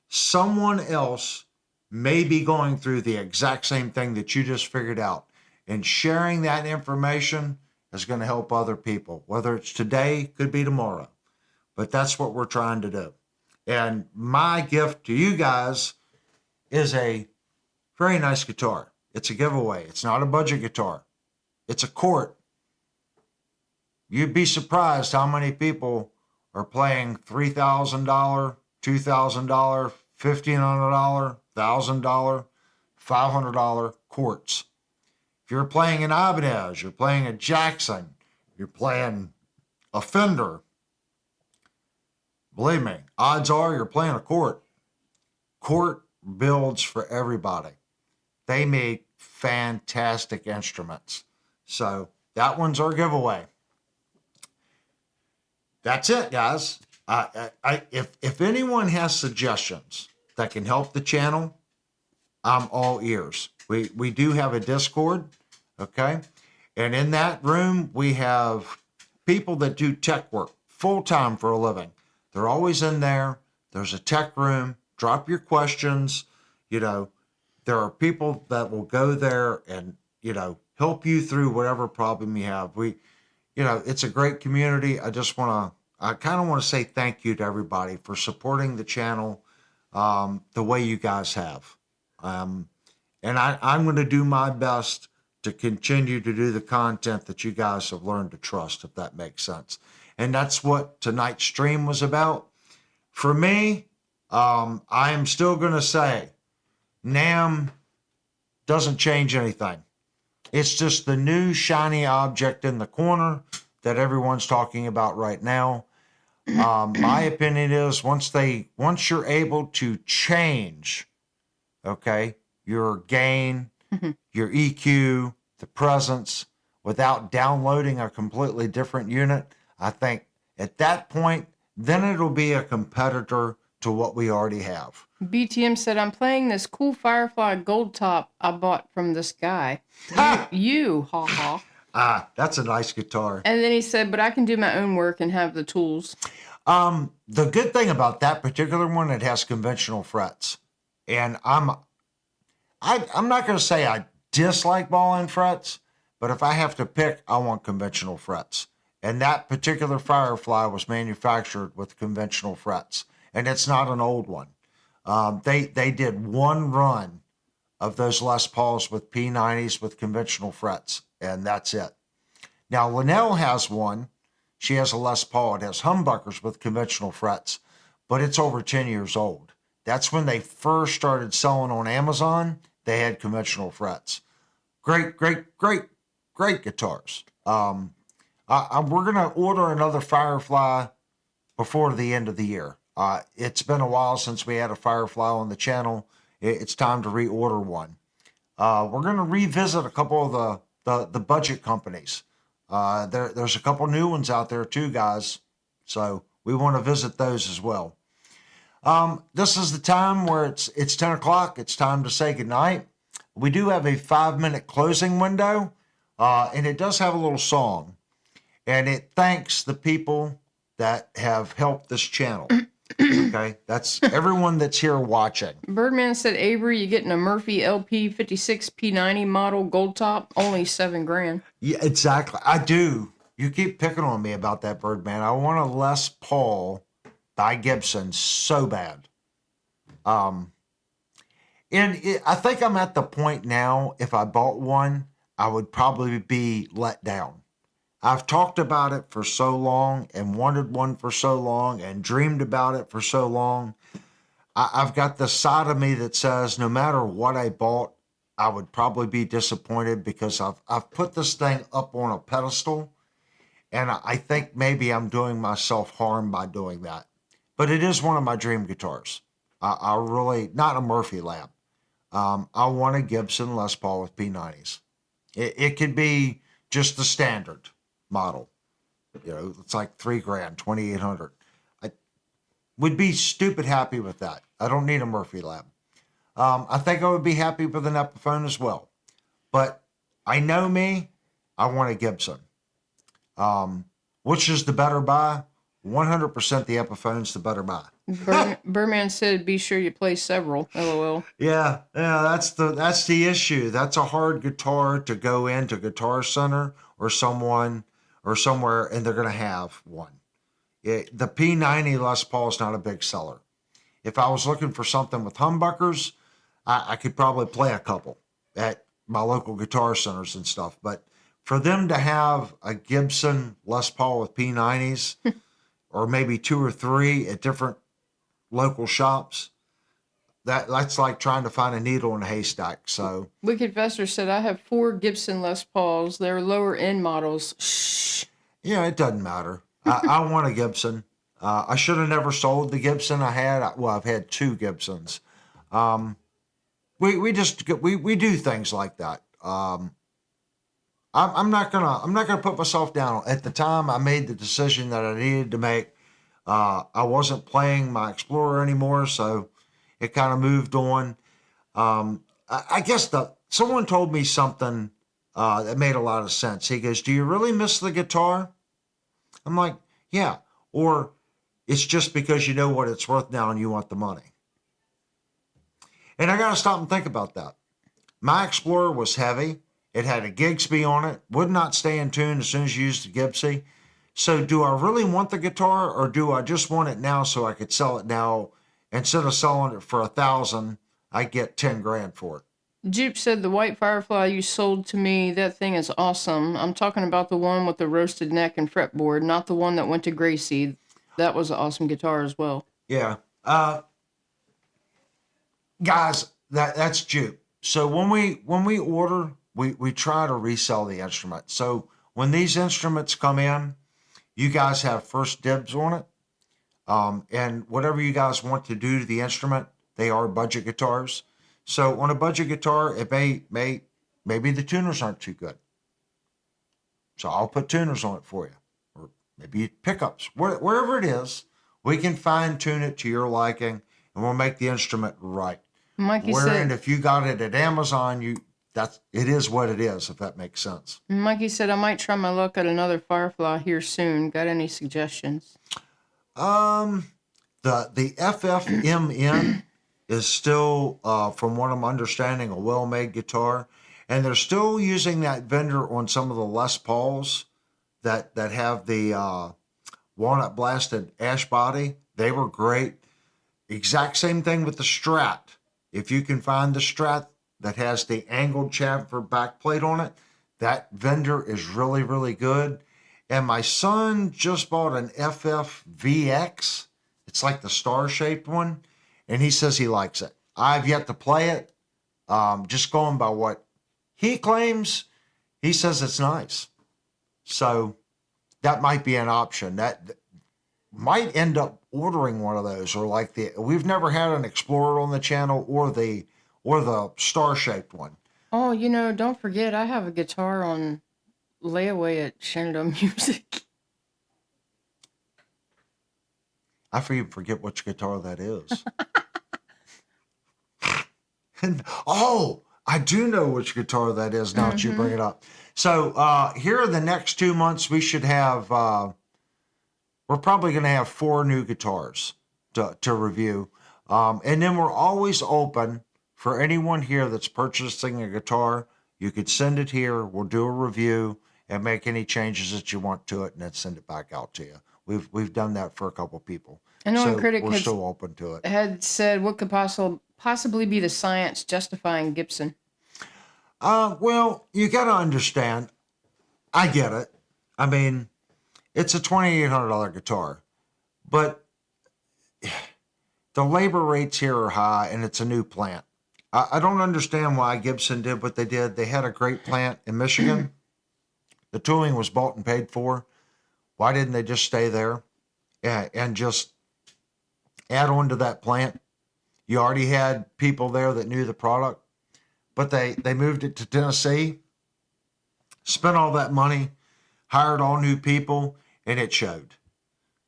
Someone else may be going through the exact same thing that you just figured out, and sharing that information is going to help other people. Whether it's today, could be tomorrow, but that's what we're trying to do. And my gift to you guys is a very nice guitar. It's a giveaway. It's not a budget guitar. It's a Court. You'd be surprised how many people are playing $3,000, $2,000, $1,500, $1,000, $500 Courts. If you're playing an Ibanez, you're playing a Jackson, you're playing a Fender, believe me, odds are you're playing a Court. Court builds for everybody. They make fantastic instruments. So that one's our giveaway. That's it, guys. If anyone has suggestions that can help the channel, I'm all ears. We do have a Discord, okay? And in that room, we have people that do tech work full-time for a living. They're always in there. There's a tech room. Drop your questions. You know, there are people that will go there and, you know, help you through whatever problem you have. It's a great community. I kind of want to say thank you to everybody for supporting the channel the way you guys have. And I'm going to do my best to continue to do the content that you guys have learned to trust, if that makes sense. And that's what tonight's stream was about. For me, I am still going to say NAMM doesn't change anything. It's just the new shiny object in the corner that everyone's talking about right now. My opinion is once you're able to change, okay, your gain, your EQ, the presence, without downloading a completely different unit, I think at that point, then it'll be a competitor to what we already have. BTM said, I'm playing this cool Firefly gold top I bought from this guy. You, ha ha. That's a nice guitar. And then he said, but I can do my own work and have the tools. The good thing about that particular one, it has conventional frets. And I'm not going to say I dislike ball-end frets, but if I have to pick, I want conventional frets. And that particular Firefly was manufactured with conventional frets. And it's not an old one. They did one run of those Les Pauls with P90s with conventional frets, and that's it. Now, Linnell has one. She has a Les Paul. It has humbuckers with conventional frets, but it's over 10 years old. That's when they first started selling on Amazon. They had conventional frets. Great guitars. We're going to order another Firefly before the end of the year. It's been a while since we had a Firefly on the channel. It's time to reorder one. We're going to revisit a couple of the budget companies. There's a couple new ones out there too, guys. So we want to visit those as well. This is the time where it's 10 o'clock. It's time to say goodnight. We do have a 5-minute closing window, and it does have a little song. And it thanks the people that have helped this channel. Okay, that's everyone that's here watching. Birdman said, Avery, you getting a Murphy LP 56 P90 model gold top, only $7,000. Yeah, exactly. I do. You keep picking on me about that, Birdman. I want a Les Paul by Gibson so bad. I think I'm at the point now, if I bought one, I would probably be let down. I've talked about it for so long and wanted one for so long and dreamed about it for so long. I've got the side of me that says no matter what I bought, I would probably be disappointed because I've put this thing up on a pedestal, and I think maybe I'm doing myself harm by doing that. But it is one of my dream guitars. I really, not a Murphy lab. I want a Gibson Les Paul with P90s. It could be just the standard model. You know, it's like $3,000, $2,800. I would be stupid happy with that. I don't need a Murphy lab. I think I would be happy with an Epiphone as well. But I know me, I want a Gibson. Which is the better buy? 100% the Epiphone's the better buy. Birdman said, be sure you play several. LOL. Yeah, that's the issue. That's a hard guitar to go into Guitar Center or somewhere, and they're going to have one. The P90 Les Paul is not a big seller. If I was looking for something with humbuckers, I could probably play a couple at my local Guitar Centers and stuff. But for them to have a Gibson Les Paul with P90s, or maybe 2 or 3 at different local shops, that's like trying to find a needle in a haystack. So Wicked Fester said, I have 4 Gibson Les Pauls. They're lower end models. Shh. Yeah, it doesn't matter. I want a Gibson. I should have never sold the Gibson I had. Well, I've had 2 Gibsons. We do things like that. I'm not gonna put myself down. At the time, I made the decision that I needed to make. I wasn't playing my Explorer anymore, so it kind of moved on. I guess someone told me something that made a lot of sense. He goes, "Do you really miss the guitar?" I'm like, "Yeah," or it's just because you know what it's worth now and you want the money. And I got to stop and think about that. My Explorer was heavy. It had a Gigsby on it, would not stay in tune as soon as you used the Gigsby. So do I really want the guitar, or do I just want it now so I could sell it now? Instead of selling it for $1,000, I get $10,000 for it. Jupe said, the white Firefly you sold to me, that thing is awesome. I'm talking about the one with the roasted neck and fretboard, not the one that went to Gracie. That was an awesome guitar as well. Yeah. Guys, that's Jupe. So when we order, we try to resell the instrument. So when these instruments come in, you guys have first dibs on it. And whatever you guys want to do to the instrument, they are budget guitars. So on a budget guitar, it maybe the tuners aren't too good. So I'll put tuners on it for you. Or maybe pickups. Wherever it is, we can fine tune it to your liking, and we'll make the instrument right. Mikey Wherein said, if you got it at Amazon, it is what it is, if that makes sense. Mikey said, I might try my luck at another Firefly here soon. Got any suggestions? The FFMN is still, from what I'm understanding, a well-made guitar, and they're still using that vendor on some of the Les Pauls that have the walnut blasted ash body. They were great. Exact same thing with the Strat. If you can find the Strat that has the angled chamfer backplate on it, that vendor is really, really good. And my son just bought an FFVX. It's like the star-shaped one, and he says he likes it. I've yet to play it. Just going by what he claims, he says it's nice. So that might be an option. That might end up ordering one of those, or like we've never had an Explorer on the channel or the star-shaped one. Oh, don't forget, I have a guitar on layaway at Shenandoah Music. I forget which guitar that is. And, oh, I do know which guitar that is now that you bring it up. So here in the next 2 months, we should have, we're probably going to have 4 new guitars to review. And then we're always open for anyone here that's purchasing a guitar. You could send it here. We'll do a review and make any changes that you want to it and then send it back out to you. We've done that for a couple people. I know so critic we're still open to it. Had said, what could possibly be the science justifying Gibson? Well, you got to understand. I get it. I mean, it's a $2,800 guitar, but the labor rates here are high and it's a new plant. I don't understand why Gibson did what they did. They had a great plant in Michigan. The tooling was bought and paid for. Why didn't they just stay there and just add on to that plant? You already had people there that knew the product, but they moved it to Tennessee, spent all that money, hired all new people, and it showed.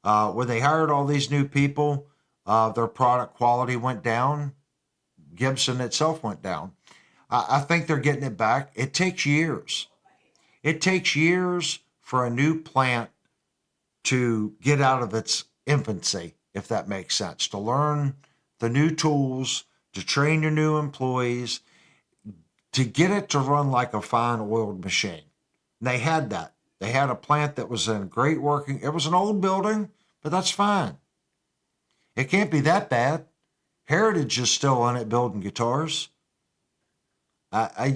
When they hired all these new people, their product quality went down. Gibson itself went down. I think they're getting it back. It takes years. It takes years for a new plant to get out of its infancy, if that makes sense, to learn the new tools, to train your new employees, to get it to run like a fine oiled machine. And they had that. They had a plant that was in great working. It was an old building, but that's fine. It can't be that bad. Heritage is still in it building guitars. I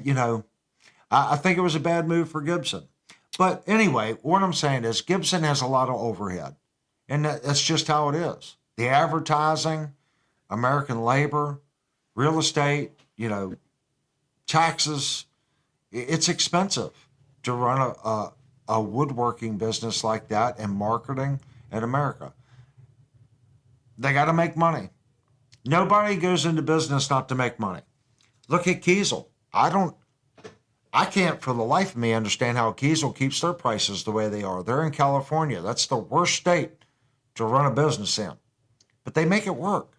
think it was a bad move for Gibson. But anyway, what I'm saying is Gibson has a lot of overhead. And that's just how it is. The advertising, American labor, real estate, taxes. It's expensive to run a woodworking business like that and marketing in America. They got to make money. Nobody goes into business not to make money. Look at Kiesel. I can't for the life of me understand how Kiesel keeps their prices the way they are. They're in California. That's the worst state to run a business in. But they make it work.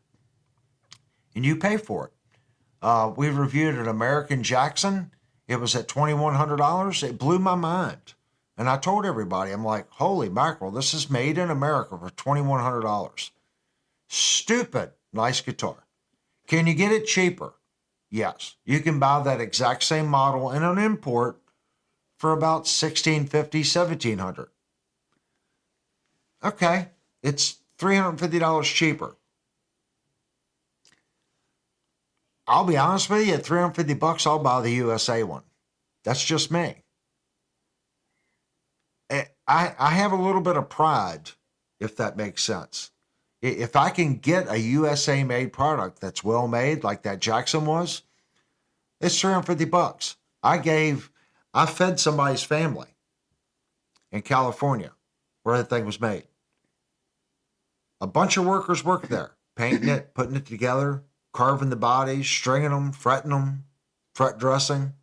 And you pay for it. We reviewed an American Jackson. It was at $2,100. It blew my mind. And I told everybody, I'm like, holy mackerel, this is made in America for $2,100. Stupid nice guitar. Can you get it cheaper? Yes. You can buy that exact same model in an import for about $1,650, $1,700. Okay. It's $350 cheaper. I'll be honest with you, at $350, I'll buy the USA one. That's just me. I have a little bit of pride, if that makes sense. If I can get a USA made product that's well made, like that Jackson was, it's $350. I fed somebody's family in California where that thing was made. A bunch of workers worked there, painting it, putting it together, carving the bodies, stringing them, fret dressing,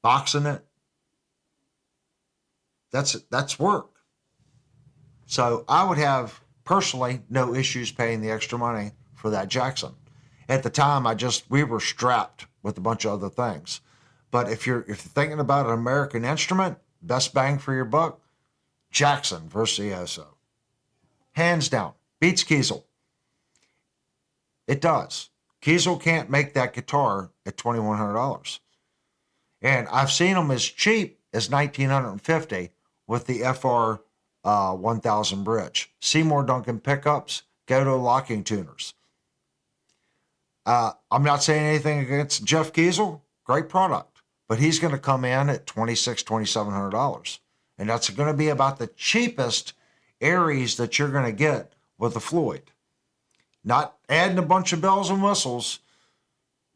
boxing it. That's work. So I would have personally no issues paying the extra money for that Jackson. At the time, we were strapped with a bunch of other things. But if you're thinking about an American instrument, best bang for your buck, Jackson Virtuoso. Hands down. Beats Kiesel. It does. Kiesel can't make that guitar at $2,100. And I've seen them as cheap as $1,950 with the FR 1000 bridge. Seymour Duncan pickups, Goto locking tuners. I'm not saying anything against Jeff Kiesel. Great product. But he's going to come in at $2,600, $2,700. And that's going to be about the cheapest Aries that you're going to get with a Floyd. Not adding a bunch of bells and whistles.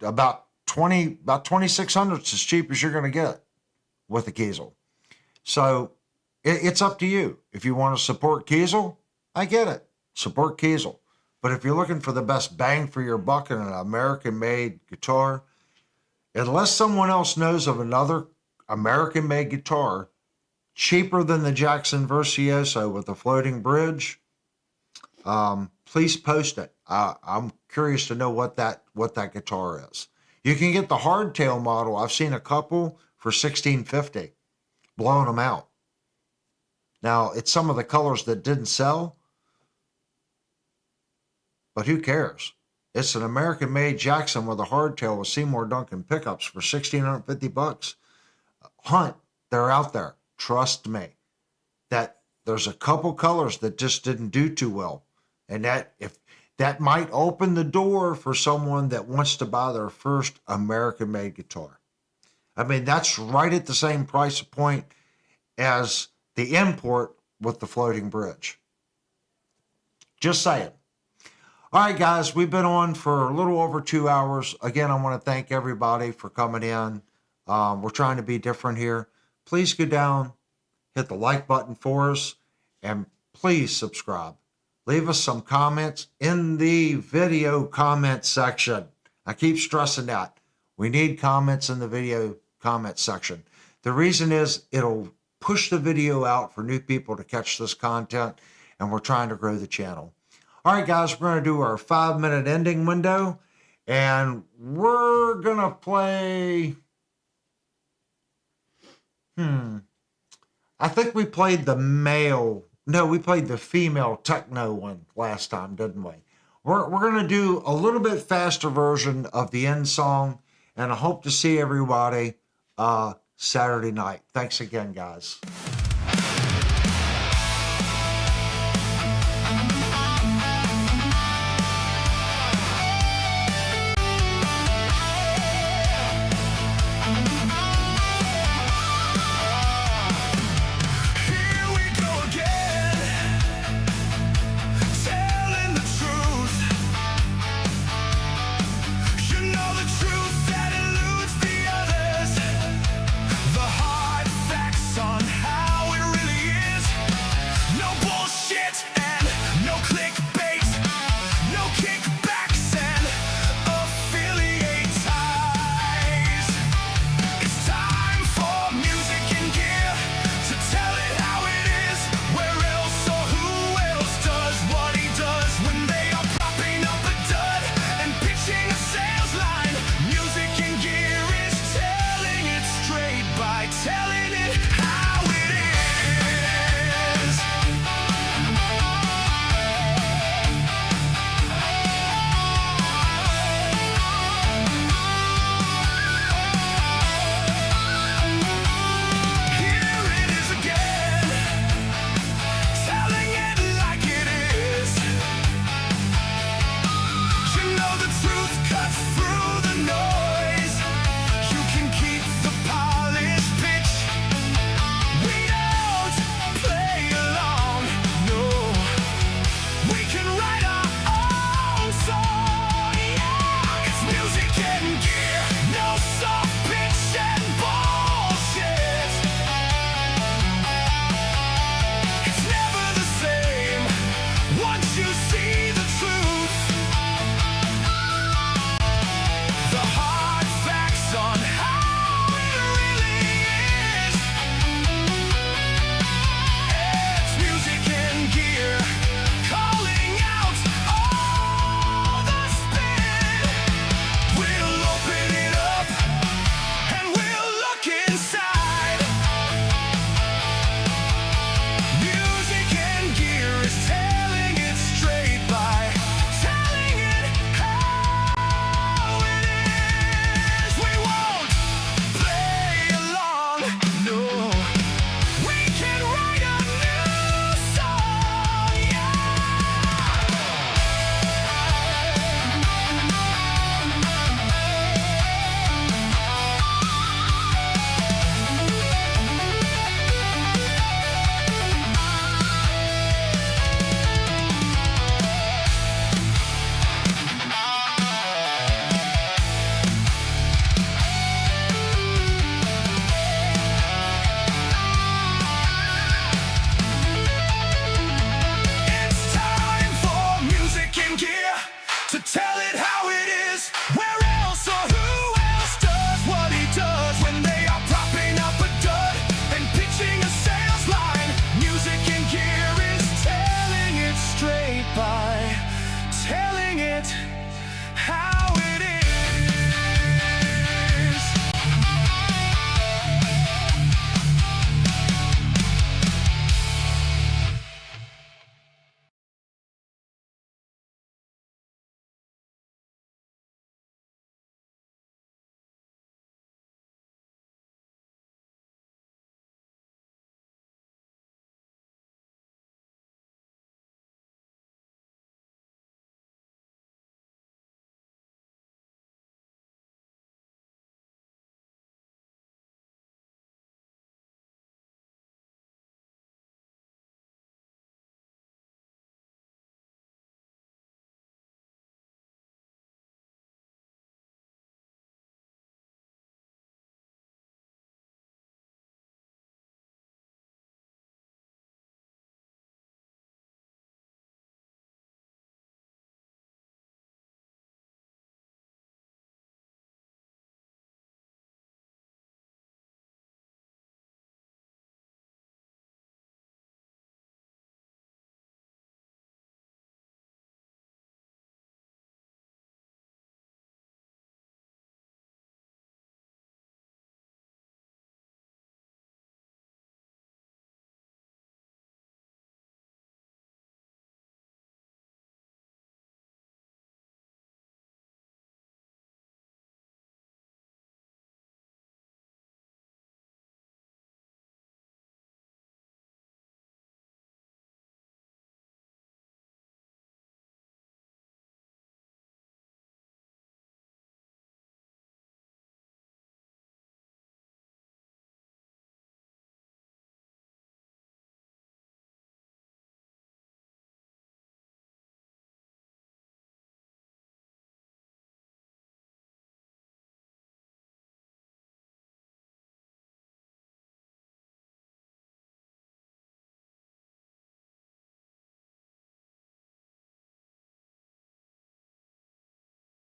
About 2,600 is as cheap as you're going to get with a Kiesel. So it's up to you. If you want to support Kiesel, I get it. Support Kiesel. But if you're looking for the best bang for your buck in an American-made guitar, unless someone else knows of another American-made guitar cheaper than the Jackson Virtuoso with a floating bridge, please post it. I'm curious to know what that guitar is. You can get the hardtail model. I've seen a couple for $16.50, blowing them out. Now, it's some of the colors that didn't sell, but who cares? It's an American-made Jackson with a hardtail with Seymour Duncan pickups for $1,650. Hunt, they're out there. Trust me. That there's a couple colors that just didn't do too well. And that might open the door for someone that wants to buy their first American-made guitar. I mean, that's right at the same price point as the import with the floating bridge. Just saying. All right, guys, we've been on for a little over 2 hours. Again, I want to thank everybody for coming in. We're trying to be different here. Please go down, hit the like button for us, and please subscribe. Leave us some comments in the video comment section. I keep stressing that. We need comments in the video comment section. The reason is it'll push the video out for new people to catch this content, and we're trying to grow the channel. All right, guys, we're going to do our 5-minute ending window, and we're going to play... I think we played the we played the female techno one last time, didn't we? We're going to do a little bit faster version of the end song, and I hope to see everybody Saturday night. Thanks again, guys.